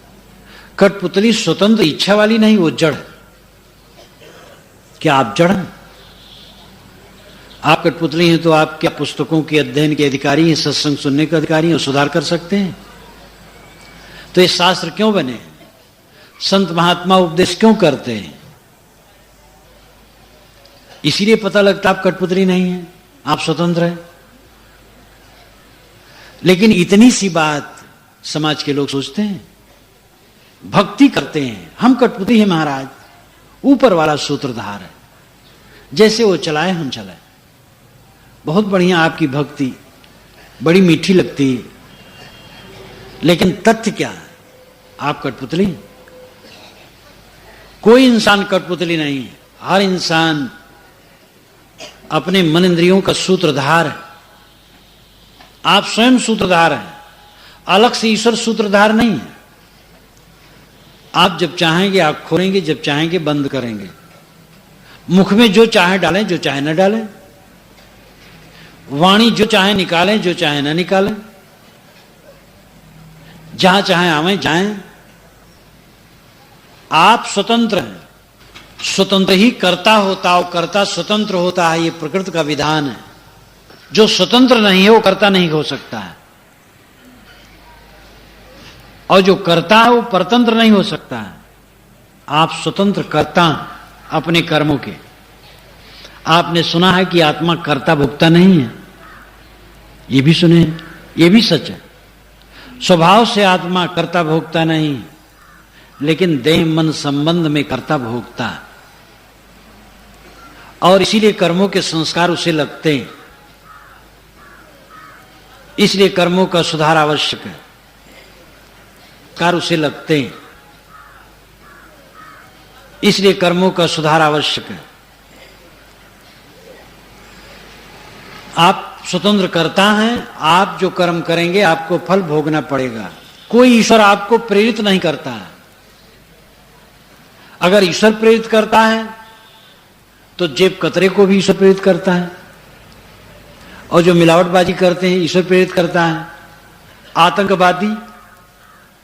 S1: कठपुतली स्वतंत्र इच्छा वाली नहीं, वो जड़। क्या आप जड़ हैं? आप कठपुतली हैं तो आप क्या पुस्तकों के अध्ययन के अधिकारी हैं, सत्संग सुनने के अधिकारी हैं, सुधार कर सकते हैं? तो ये शास्त्र क्यों बने, संत महात्मा उपदेश क्यों करते हैं? इसीलिए पता लगता आप कठपुतली नहीं है, आप स्वतंत्र हैं। लेकिन इतनी सी बात समाज के लोग सोचते हैं, भक्ति करते हैं। हम कठपुतली हैं महाराज, ऊपर वाला सूत्रधार है, जैसे वो चलाए हम चलाए। बहुत बढ़िया आपकी भक्ति, बड़ी मीठी लगती है, लेकिन तथ्य क्या है? आप कठपुतली। कोई इंसान कठपुतली नहीं है, हर इंसान अपने मन इंद्रियों का सूत्रधार है। आप स्वयं सूत्रधार हैं, अलग से ईश्वर सूत्रधार नहीं है। आप जब चाहेंगे आंख खोलेंगे, जब चाहेंगे बंद करेंगे। मुख में जो चाहे डालें, जो चाहे न डालें। वाणी जो चाहे निकालें, जो चाहे न निकालें। जहां चाहे आवें जाएं। आप स्वतंत्र हैं। स्वतंत्र ही कर्ता होता और कर्ता स्वतंत्र होता है, ये प्रकृति का विधान है। जो स्वतंत्र नहीं है वो कर्ता नहीं हो सकता है, और जो कर्ता है वो परतंत्र नहीं हो सकता है। आप स्वतंत्र कर्ता अपने कर्मों के। आपने सुना है कि आत्मा कर्ता भोक्ता नहीं है, ये भी सुने, ये भी सच है। स्वभाव से आत्मा कर्ता भोक्ता नहीं, लेकिन देह मन संबंध में कर्ता भोक्ता, और इसीलिए कर्मों के संस्कार उसे लगते हैं। इसलिए कर्मों का सुधार आवश्यक है, कार उसे लगते हैं, इसलिए कर्मों का सुधार आवश्यक है। आप स्वतंत्र कर्ता हैं, आप जो कर्म करेंगे आपको फल भोगना पड़ेगा। कोई ईश्वर आपको प्रेरित नहीं करता है। अगर ईश्वर प्रेरित करता है तो जेब कतरे को भी ईश्वर प्रेरित करता है, और जो मिलावटबाजी करते हैं ईश्वर प्रेरित करता है। आतंकवादी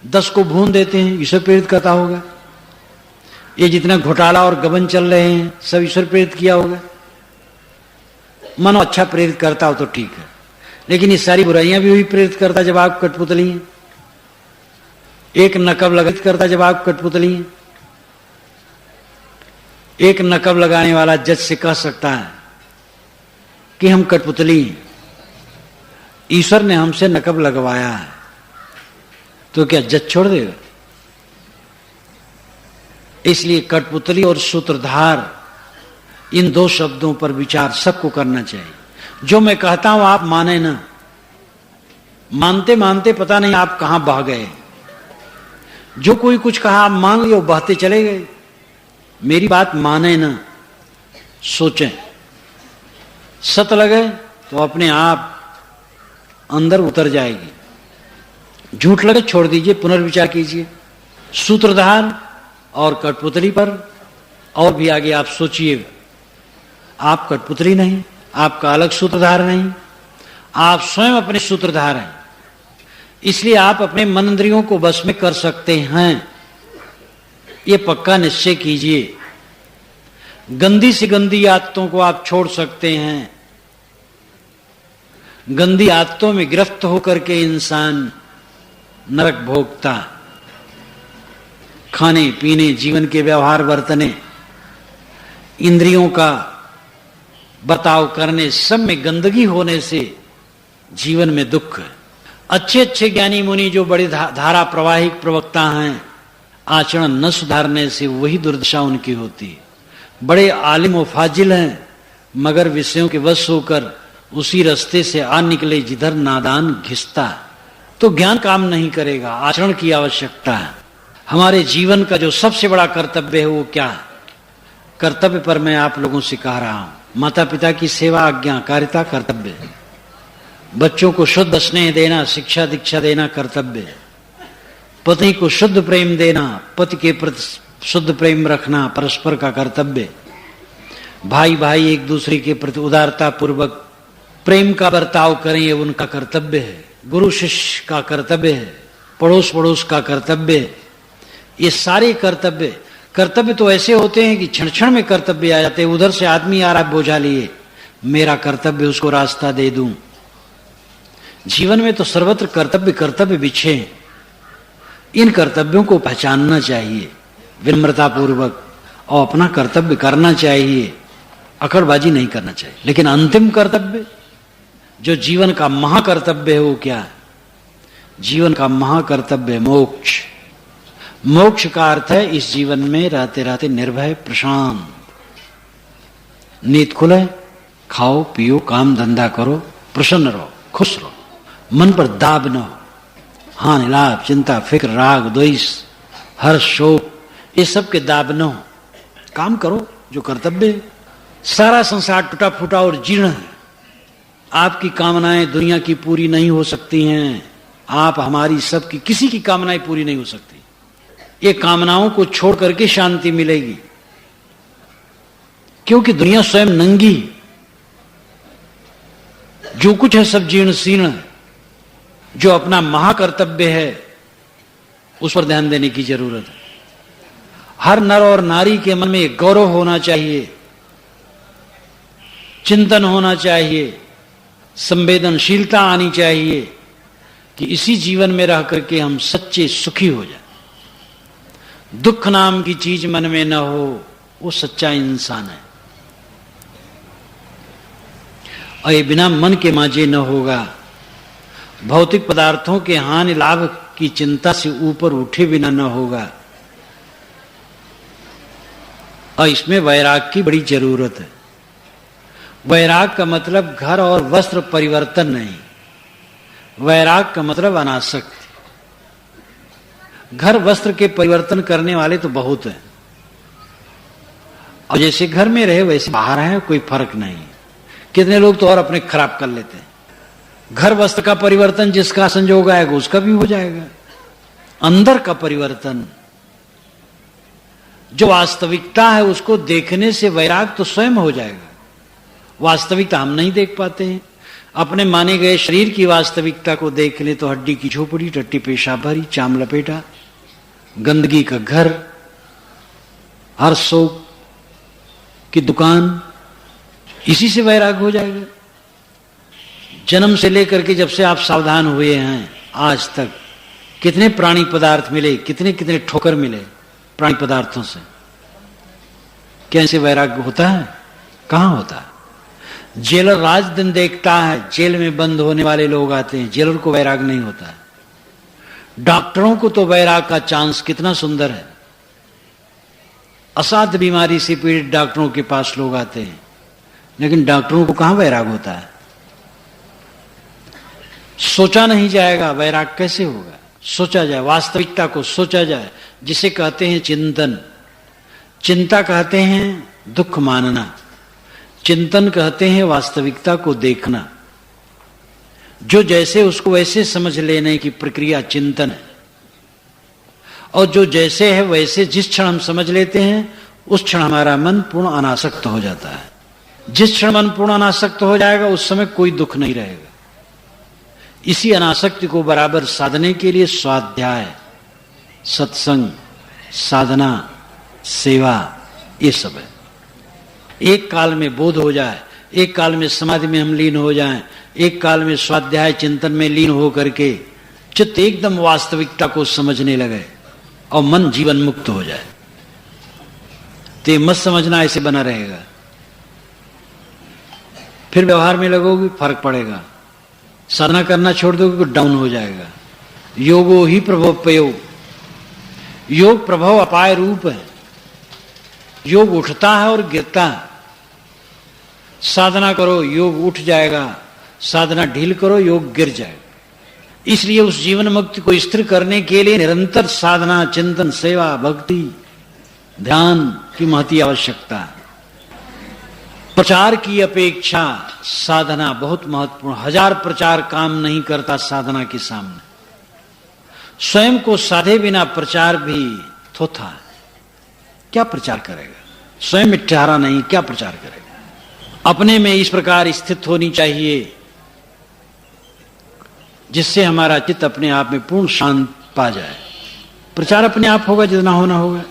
S1: 10 को भून देते हैं, ईश्वर प्रेरित करता होगा। ये जितना घोटाला और गबन चल रहे हैं सब ईश्वर प्रेरित किया होगा। मन अच्छा प्रेरित करता हो तो ठीक है, लेकिन ये सारी बुराइयां भी वही प्रेरित करता जब आप कठपुतली हैं। एक नकब लगात करता जब आप कठपुतली हैं। एक नकब लगाने वाला जज से कह सकता है कि हम कठपुतली हैं, ईश्वर ने हमसे नकब लगवाया है, तो क्या जज छोड़ देगा? इसलिए कठपुतली और सूत्रधार, इन दो शब्दों पर विचार सबको करना चाहिए। जो मैं कहता हूं आप माने ना, मानते मानते पता नहीं आप कहां बह गए। जो कोई कुछ कहा आप मान लिए, वो बहते चले गए। मेरी बात माने ना, सोचें। सत लगे तो अपने आप अंदर उतर जाएगी। झूठ लगे छोड़ दीजिए, पुनर्विचार कीजिए। सूत्रधार और कठपुतली पर और भी आगे आप सोचिए। आप कठपुतली नहीं, आपका अलग सूत्रधार नहीं, आप स्वयं अपने सूत्रधार हैं। इसलिए आप अपने मन इंद्रियों को बस में कर सकते हैं, ये पक्का निश्चय कीजिए। गंदी से गंदी आदतों को आप छोड़ सकते हैं। गंदी आदतों में गिरफ्त होकर के इंसान नरक भोगता, खाने पीने, जीवन के व्यवहार बरतने, इंद्रियों का बर्ताव करने, सब में गंदगी होने से जीवन में दुख है। अच्छे अच्छे ज्ञानी मुनि जो बड़े धारा प्रवाहिक प्रवक्ता हैं, आचरण न सुधारने से वही दुर्दशा उनकी होती है। बड़े आलिम व फाजिल हैं, मगर विषयों के वश होकर उसी रास्ते से आ निकले जिधर नादान घिसता, तो ज्ञान काम नहीं करेगा। आचरण की आवश्यकता है। हमारे जीवन का जो सबसे बड़ा कर्तव्य है वो क्या है? कर्तव्य पर मैं आप लोगों से कह रहा हूं, माता पिता की सेवा, आज्ञाकारिता कर्तव्य है। बच्चों को शुद्ध स्नेह देना, शिक्षा दीक्षा देना कर्तव्य है। पत्नी को शुद्ध प्रेम देना, पति के प्रति शुद्ध प्रेम रखना परस्पर का कर्तव्य। भाई भाई एक दूसरे के प्रति उदारता पूर्वक प्रेम का बर्ताव करें, ये उनका कर्तव्य है। गुरु शिष्य का कर्तव्य है, पड़ोस पड़ोस का कर्तव्य है। ये सारे कर्तव्य तो ऐसे होते हैं कि क्षण क्षण में कर्तव्य आ जाते हैं। उधर से आदमी आ रहा बोझा लिए, मेरा कर्तव्य उसको रास्ता दे दूं। जीवन में तो सर्वत्र कर्तव्य बिछे। इन कर्तव्यों को पहचानना चाहिए विनम्रता पूर्वक और अपना कर्तव्य करना चाहिए, अकड़बाजी नहीं करना चाहिए। लेकिन अंतिम कर्तव्य जो जीवन का महाकर्तव्य है वो क्या है? जीवन का महाकर्तव्य मोक्ष। मोक्ष का अर्थ है इस जीवन में रहते रहते निर्भय प्रशांत, नींद खुले, खाओ पियो, काम धंधा करो, प्रसन्न रहो, खुश रहो, मन पर दाब न हो, हानि लाभ चिंता फिक्र राग द्वेष हर्ष शोक ये सब के दाब न हो। काम करो जो कर्तव्य है। सारा संसार टूटा फूटा और जीर्ण है। आपकी कामनाएं दुनिया की पूरी नहीं हो सकती हैं। आप हमारी सबकी किसी की कामनाएं पूरी नहीं हो सकती। ये कामनाओं को छोड़ करके शांति मिलेगी, क्योंकि दुनिया स्वयं नंगी, जो कुछ है सब जीर्ण शीर्ण है। जो अपना महाकर्तव्य है उस पर ध्यान देने की जरूरत है। हर नर और नारी के मन में एक गौरव होना चाहिए, चिंतन होना चाहिए, संवेदनशीलता आनी चाहिए कि इसी जीवन में रह करके हम सच्चे सुखी हो जाए। दुख नाम की चीज मन में न हो, वो सच्चा इंसान है। और ये बिना मन के मांझे न होगा। भौतिक पदार्थों के हानि लाभ की चिंता से ऊपर उठे बिना न होगा। और इसमें वैराग की बड़ी जरूरत है। वैराग का मतलब घर और वस्त्र परिवर्तन नहीं, वैराग का मतलब अनासक्ति। घर वस्त्र के परिवर्तन करने वाले तो बहुत हैं, और जैसे घर में रहे वैसे बाहर है, कोई फर्क नहीं। कितने लोग तो और अपने खराब कर लेते हैं। घर वस्त्र का परिवर्तन जिसका संजोग आएगा उसका भी हो जाएगा। अंदर का परिवर्तन, जो वास्तविकता है उसको देखने से वैराग तो स्वयं हो जाएगा। वास्तविकता हम नहीं देख पाते हैं। अपने माने गए शरीर की वास्तविकता को देख ले तो हड्डी की झोपड़ी, टट्टी पेशाब भरी, चाम लपेटा, गंदगी का घर, हर शौक की दुकान, इसी से वैराग हो जाएगा। जन्म से लेकर के जब से आप सावधान हुए हैं आज तक कितने प्राणी पदार्थ मिले, कितने कितने ठोकर मिले प्राणी पदार्थों से। कैसे वैराग होता है? कहां होता है? जेलर राज दिन देखता है, जेल में बंद होने वाले लोग आते हैं, जेलर को वैराग नहीं होता है। डॉक्टरों को तो वैराग का चांस कितना सुंदर है। असाध्य बीमारी से पीड़ित डॉक्टरों के पास लोग आते हैं, लेकिन डॉक्टरों को कहां वैराग होता है? सोचा नहीं जाएगा वैराग कैसे होगा। सोचा जाए, वास्तविकता को सोचा जाए, जिसे कहते हैं चिंतन। चिंता कहते हैं दुख मानना, चिंतन कहते हैं वास्तविकता को देखना, जो जैसे उसको वैसे समझ लेने की प्रक्रिया चिंतन है। और जो जैसे है वैसे जिस क्षण हम समझ लेते हैं उस क्षण हमारा मन पूर्ण अनासक्त हो जाता है। जिस क्षण मन पूर्ण अनासक्त हो जाएगा उस समय कोई दुख नहीं रहेगा। इसी अनासक्ति को बराबर साधने के लिए स्वाध्याय, सत्संग, साधना, सेवा, ये सब है। एक काल में बोध हो जाए, एक काल में समाधि में हम लीन हो जाएं, एक काल में स्वाध्याय चिंतन में लीन हो करके चित्त एकदम वास्तविकता को समझने लगे और मन जीवन मुक्त हो जाए। तो मत समझना ऐसे बना रहेगा, फिर व्यवहार में लगोगे फर्क पड़ेगा। साधना करना छोड़ दोगे तो डाउन हो जाएगा। योगो ही प्रभव पयोग, योग प्रभाव अपाय रूप है। योग उठता है और गिरता है। साधना करो योग उठ जाएगा, साधना ढील करो योग गिर जाएगा। इसलिए उस जीवन मुक्ति को स्थिर करने के लिए निरंतर साधना, चिंतन, सेवा, भक्ति, ध्यान की महती आवश्यकता है। प्रचार की अपेक्षा साधना बहुत महत्वपूर्ण। 1000 प्रचार काम नहीं करता साधना के सामने। स्वयं को साधे बिना प्रचार भी थोथा है। क्या प्रचार करेगा? स्वयं मिठ्ठारा नहीं, क्या प्रचार करेगा? अपने में इस प्रकार स्थित होनी चाहिए जिससे हमारा चित्त अपने आप में पूर्ण शांत पा जाए। प्रचार अपने आप होगा जितना होना होगा।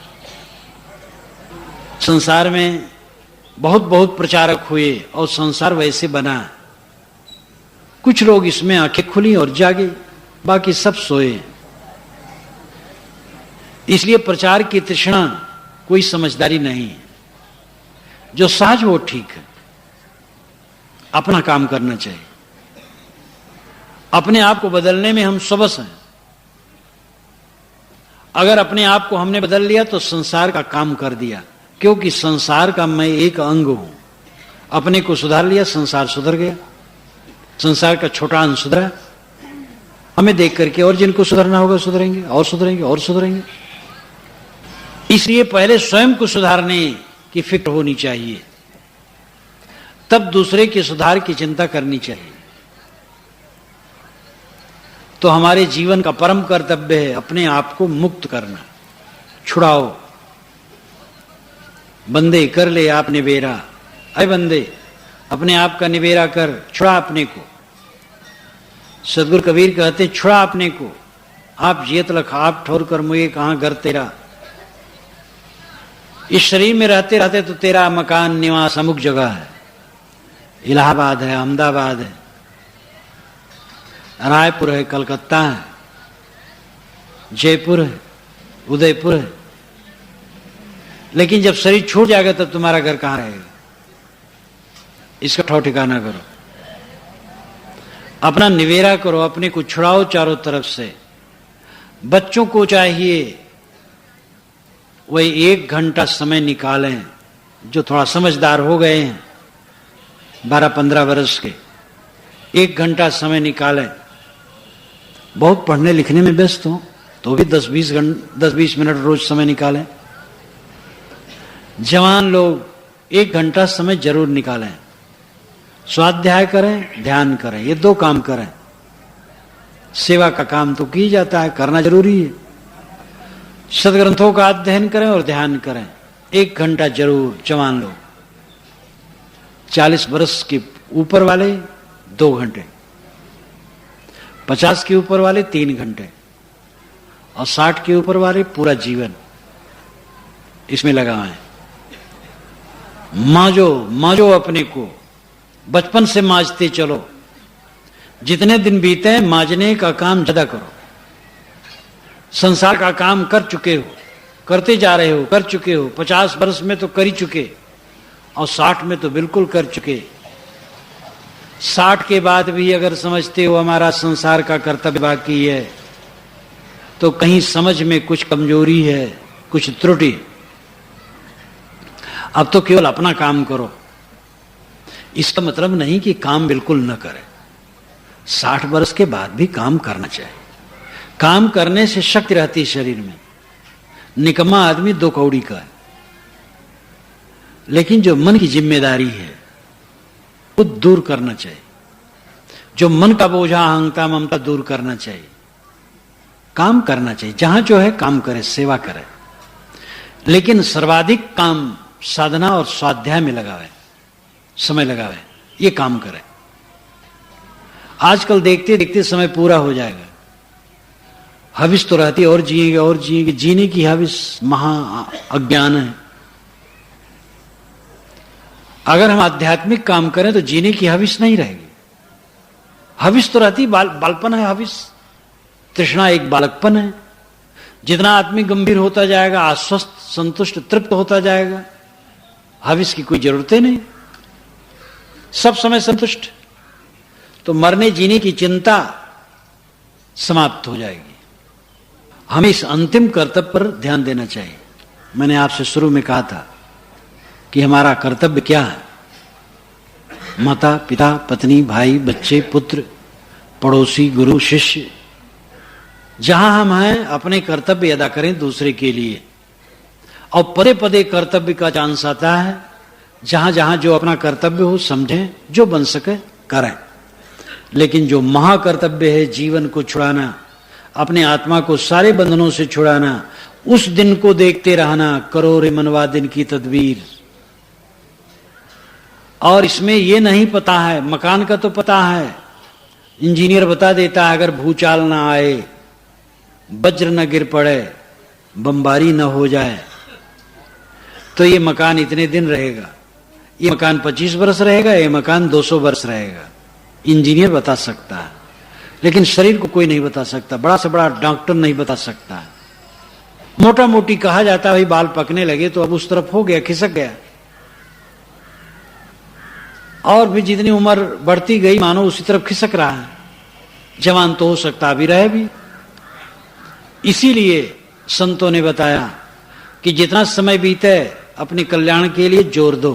S1: संसार में बहुत बहुत प्रचारक हुए और संसार वैसे बना। कुछ लोग इसमें आंखें खुली और जागे, बाकी सब सोए। इसलिए प्रचार की तृष्णा कोई समझदारी नहीं है। जो सहज वो ठीक है। अपना काम करना चाहिए। अपने आप को बदलने में हम सबस हैं। अगर अपने आप को हमने बदल लिया तो संसार का काम कर दिया, क्योंकि संसार का मैं एक अंग हूं। अपने को सुधार लिया, संसार सुधर गया। संसार का छोटा अंश सुधरा। हमें देख करके और जिनको सुधरना होगा सुधरेंगे और सुधरेंगे और सुधरेंगे। इसलिए पहले स्वयं को सुधारने की फिक्र होनी चाहिए, तब दूसरे के सुधार की चिंता करनी चाहिए। तो हमारे जीवन का परम कर्तव्य है अपने आप को मुक्त करना। छुड़ाओ। बंदे कर ले आप निबेरा। अरे बंदे अपने आप का निबेरा कर, छुड़ा अपने को। सदगुरु कबीर कहते छुड़ा अपने को। आप जियत लख आप ठोर कर मुझे कहां घर तेरा। इस शरीर में रहते रहते तो तेरा मकान निवास अमुक जगह है। इलाहाबाद है, अहमदाबाद है, रायपुर है, कलकत्ता है, जयपुर है, उदयपुर है। लेकिन जब शरीर छूट जाएगा तब तुम्हारा घर कहां रहेगा? इसका ठौ ठिकाना करो। अपना निवेरा करो, अपने को छुड़ाओ चारों तरफ से। बच्चों को चाहिए वही 1 घंटा समय निकालें, जो थोड़ा समझदार हो गए हैं, 12-15 वर्ष के। 1 घंटा समय निकालें। बहुत पढ़ने लिखने में व्यस्त हो तो भी 10-20 मिनट रोज समय निकालें। जवान लोग 1 घंटा समय जरूर निकालें। स्वाध्याय करें, ध्यान करें, ये 2 काम करें। सेवा का काम तो की जाता है, करना जरूरी है। सदग्रंथों का अध्ययन करें और ध्यान करें। 1 घंटा जरूर जवान लोग। 40 वर्ष के ऊपर वाले 2 घंटे, 50 के ऊपर वाले 3 घंटे और 60 के ऊपर वाले पूरा जीवन इसमें लगाएं। मांजो अपने को। बचपन से मांजते चलो। जितने दिन बीते मांजने का काम ज्यादा करो। संसार का काम कर चुके हो, करते जा रहे हो, कर चुके हो। 50 वर्ष में तो कर ही चुके और 60 में तो बिल्कुल कर चुके। 60 के बाद भी अगर समझते हो हमारा संसार का कर्तव्य बाकी है, तो कहीं समझ में कुछ कमजोरी है, कुछ त्रुटि। अब तो केवल अपना काम करो। इसका मतलब नहीं कि काम बिल्कुल न करें। 60 वर्ष के बाद भी काम करना चाहिए। काम करने से शक्ति रहती है शरीर में। निकम्मा आदमी 2 कौड़ी का है। लेकिन जो मन की जिम्मेदारी है को दूर करना चाहिए। जो मन का बोझा अहंता ममता दूर करना चाहिए, काम करना चाहिए, जहां जो है काम करे, सेवा करे, लेकिन सर्वाधिक काम साधना और स्वाध्याय में लगावे, समय लगावे, ये काम करे। आजकल देखते देखते समय पूरा हो जाएगा। हविस तो रहती और जिएंगे और जिएंगे, जीने की हविस महा अज्ञान है। अगर हम आध्यात्मिक काम करें तो जीने की हविस नहीं रहेगी। हविस तो रहती, बालपन है हविस, तृष्णा एक बालकपन है। जितना आदमी गंभीर होता जाएगा, आश्वस्त, संतुष्ट, तृप्त होता जाएगा, हविस की कोई जरूरत नहीं, सब समय संतुष्ट, तो मरने जीने की चिंता समाप्त हो जाएगी। हमें इस अंतिम कर्तव्य पर ध्यान देना चाहिए। मैंने आपसे शुरू में कहा था कि हमारा कर्तव्य क्या है। माता पिता, पत्नी, भाई, बच्चे, पुत्र, पड़ोसी, गुरु, शिष्य, जहां हम हैं अपने कर्तव्य अदा करें दूसरे के लिए। और पदे पदे कर्तव्य का चांस आता है। जहां जहां जो अपना कर्तव्य हो समझें, जो बन सके करें। लेकिन जो महाकर्तव्य है जीवन को छुड़ाना, अपने आत्मा को सारे बंधनों से छुड़ाना, उस दिन को देखते रहना, करो रे मनवा दिन की तदबीर। और इसमें यह नहीं पता है, मकान का तो पता है, इंजीनियर बता देता है अगर भूचाल ना आए, वज्र न गिर पड़े, बमबारी न हो जाए तो ये मकान इतने दिन रहेगा, ये मकान 25 वर्ष रहेगा, ये मकान 200 वर्ष रहेगा। इंजीनियर बता सकता है, लेकिन शरीर को कोई नहीं बता सकता। बड़ा से बड़ा डॉक्टर नहीं बता सकता है। मोटा मोटी कहा जाता है भाई बाल पकने लगे तो अब उस तरफ हो गया, खिसक गया, और भी जितनी उम्र बढ़ती गई मानो उसी तरफ खिसक रहा है। जवान तो हो सकता अभी रहे भी। इसीलिए संतों ने बताया कि जितना समय बीते अपने कल्याण के लिए जोर दो।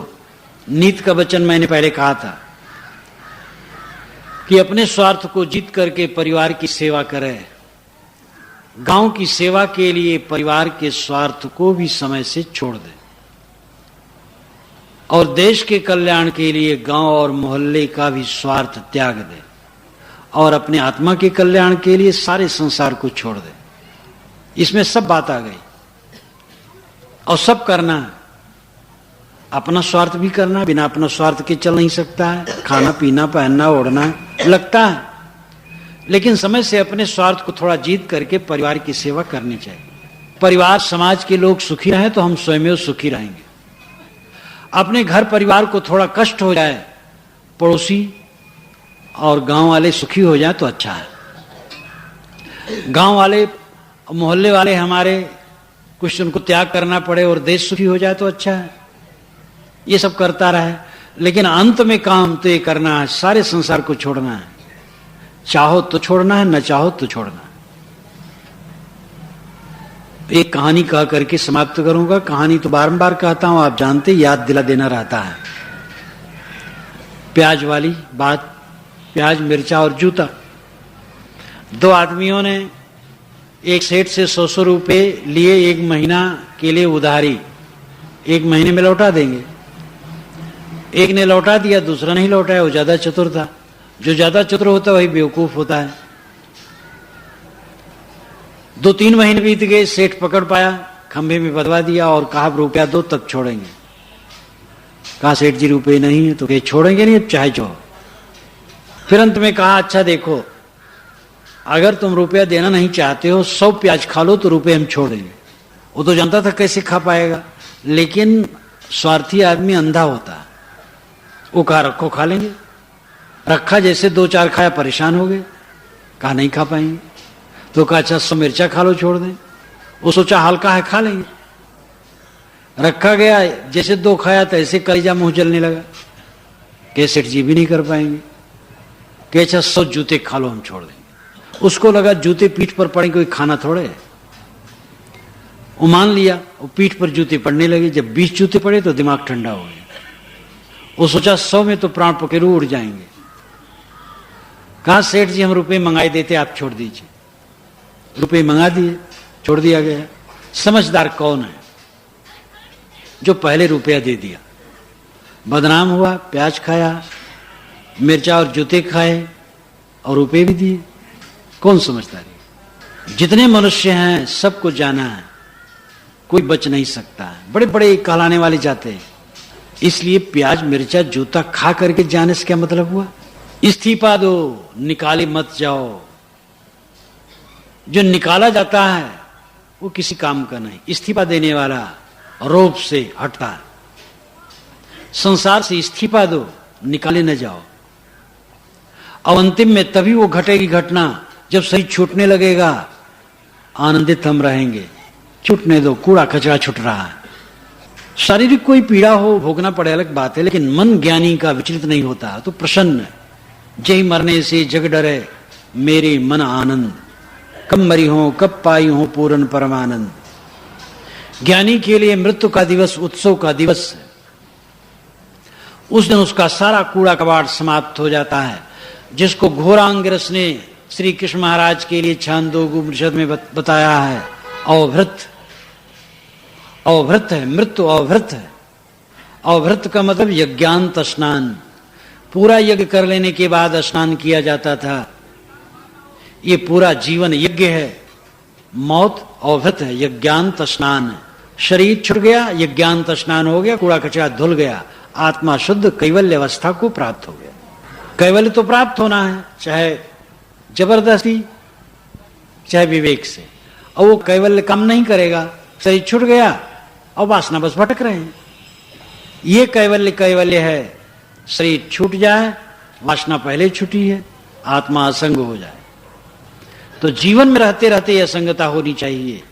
S1: नीत का वचन मैंने पहले कहा था कि अपने स्वार्थ को जीत करके परिवार की सेवा करे। गांव की सेवा के लिए परिवार के स्वार्थ को भी समय से छोड़ दे, और देश के कल्याण के लिए गांव और मोहल्ले का भी स्वार्थ त्याग दे, और अपने आत्मा के कल्याण के लिए सारे संसार को छोड़ दे। इसमें सब बात आ गई। और सब करना है, अपना स्वार्थ भी करना, बिना अपना स्वार्थ के चल नहीं सकता है। खाना पीना, पहनना, ओढ़ना लगता है, लेकिन समय से अपने स्वार्थ को थोड़ा जीत करके परिवार की सेवा करनी चाहिए। परिवार समाज के लोग सुखी रहें तो हम स्वयं सुखी रहेंगे। अपने घर परिवार को थोड़ा कष्ट हो जाए, पड़ोसी और गांव वाले सुखी हो जाए तो अच्छा है। गांव वाले, मोहल्ले वाले हमारे कुछ उनको त्याग करना पड़े और देश सुखी हो जाए तो अच्छा है। ये सब करता रहे, लेकिन अंत में काम तो ये करना है, सारे संसार को छोड़ना है। चाहो तो छोड़ना है, न चाहो तो छोड़ना है। एक कहानी कह करके समाप्त करूंगा। कहानी तो बारंबार कहता हूं, आप जानते, याद दिला देना रहता है। प्याज वाली बात, प्याज, मिर्चा और जूता। दो आदमियों ने एक सेठ से 100 रुपए लिए, 1 महीना के लिए उधारी, 1 महीने में लौटा देंगे। एक ने लौटा दिया, दूसरा नहीं लौटाया, वो ज्यादा चतुर था। जो ज्यादा चतुर होता है वही बेवकूफ होता है। 2-3 महीने बीत गए, सेठ पकड़ पाया, खंभे में बदवा दिया और कहा रुपया दो तब छोड़ेंगे। कहा सेठ जी रुपये नहीं है, तो कहे छोड़ेंगे नहीं, अब चाहे जो। फिर अंत में कहा अच्छा देखो, अगर तुम रुपया देना नहीं चाहते हो, 100 प्याज खा लो तो रुपये हम छोड़ देंगे। वो तो जानता था कैसे खा पाएगा, लेकिन स्वार्थी आदमी अंधा होता है। वो कहा रखो खा लेंगे। रखा, जैसे 2-4 खाया परेशान हो गए, कहा नहीं खा पाएंगे। तो कहा अच्छा 100 मिर्चा खा लो, छोड़ दें। वो सोचा हल्का है खा लेंगे। रखा गया, जैसे 2 खाया तो ऐसे कलेजा मुंह जलने लगा। के सेठ जी भी नहीं कर पाएंगे। कि अच्छा 100 जूते खा लो, हम छोड़ देंगे। उसको लगा जूते पीठ पर पड़े, कोई खाना थोड़े। वो मान लिया, वो पीठ पर जूते पड़ने लगे। जब 20 जूते पड़े तो दिमाग ठंडा हो गया। वो सोचा 100 में तो प्राण पखेरु उड़ जाएंगे। कहा सेठ जी हम रुपए मंगाए देते, आप छोड़ दीजिए। रुपए मंगा दिए, छोड़ दिया गया। समझदार कौन है? जो पहले रुपया दे दिया। बदनाम हुआ, प्याज खाया, मिर्चा और जूते खाए और रुपए भी दिए, कौन समझदारी? जितने मनुष्य हैं सबको जाना है, कोई बच नहीं सकता है। बड़े बड़े कहलाने वाले जाते हैं, इसलिए प्याज मिर्चा जूता खा करके जाने से क्या मतलब हुआ? इस्तीफा दो, निकाले मत जाओ। जो निकाला जाता है वो किसी काम का नहीं, इस्तीफा देने वाला रोब से हटता है। संसार से इस्तीफा दो, निकाले न जाओ। और अंतिम में तभी वो घटेगी घटना जब शरीर छूटने लगेगा, आनंदित हम रहेंगे। छूटने दो, कूड़ा कचरा छूट रहा है। शारीरिक कोई पीड़ा हो, भोगना पड़े, अलग बात है, लेकिन मन ज्ञानी का विचलित नहीं होता तो प्रसन्न। जय मरने से जग डरे मेरे मन आनंद, कब मरी हो कब पाई हो पूर्ण परमानंद। ज्ञानी के लिए मृत्यु का दिवस उत्सव का दिवस है। उस दिन उसका सारा कूड़ा कबाड़ समाप्त हो जाता है। जिसको घोरांगिरस ने श्री कृष्ण महाराज के लिए छांदोग्य उपनिषद में बताया है, अवभृत। अवभृत है, मृत्यु अवभृत है। अवभृत का मतलब यज्ञांत स्नान। पूरा यज्ञ कर लेने के बाद स्नान किया जाता था। ये पूरा जीवन यज्ञ है। मौत अवभृत है, यज्ञांत स्नान। शरीर छूट गया, यज्ञांत स्नान हो गया, कूड़ा कचरा धुल गया, आत्मा शुद्ध कैवल्य अवस्था को प्राप्त हो गया। कैवल्य तो प्राप्त होना है, चाहे जबरदस्ती चाहे विवेक से। और वो कैवल्य काम नहीं करेगा, शरीर छूट गया और वासना बस भटक रहे हैं। ये कैवल्य कैवल्य है, शरीर छूट जाए, वासना पहले छूटी है, आत्मा असंग हो जाए। तो जीवन में रहते रहते यह असंगता होनी चाहिए।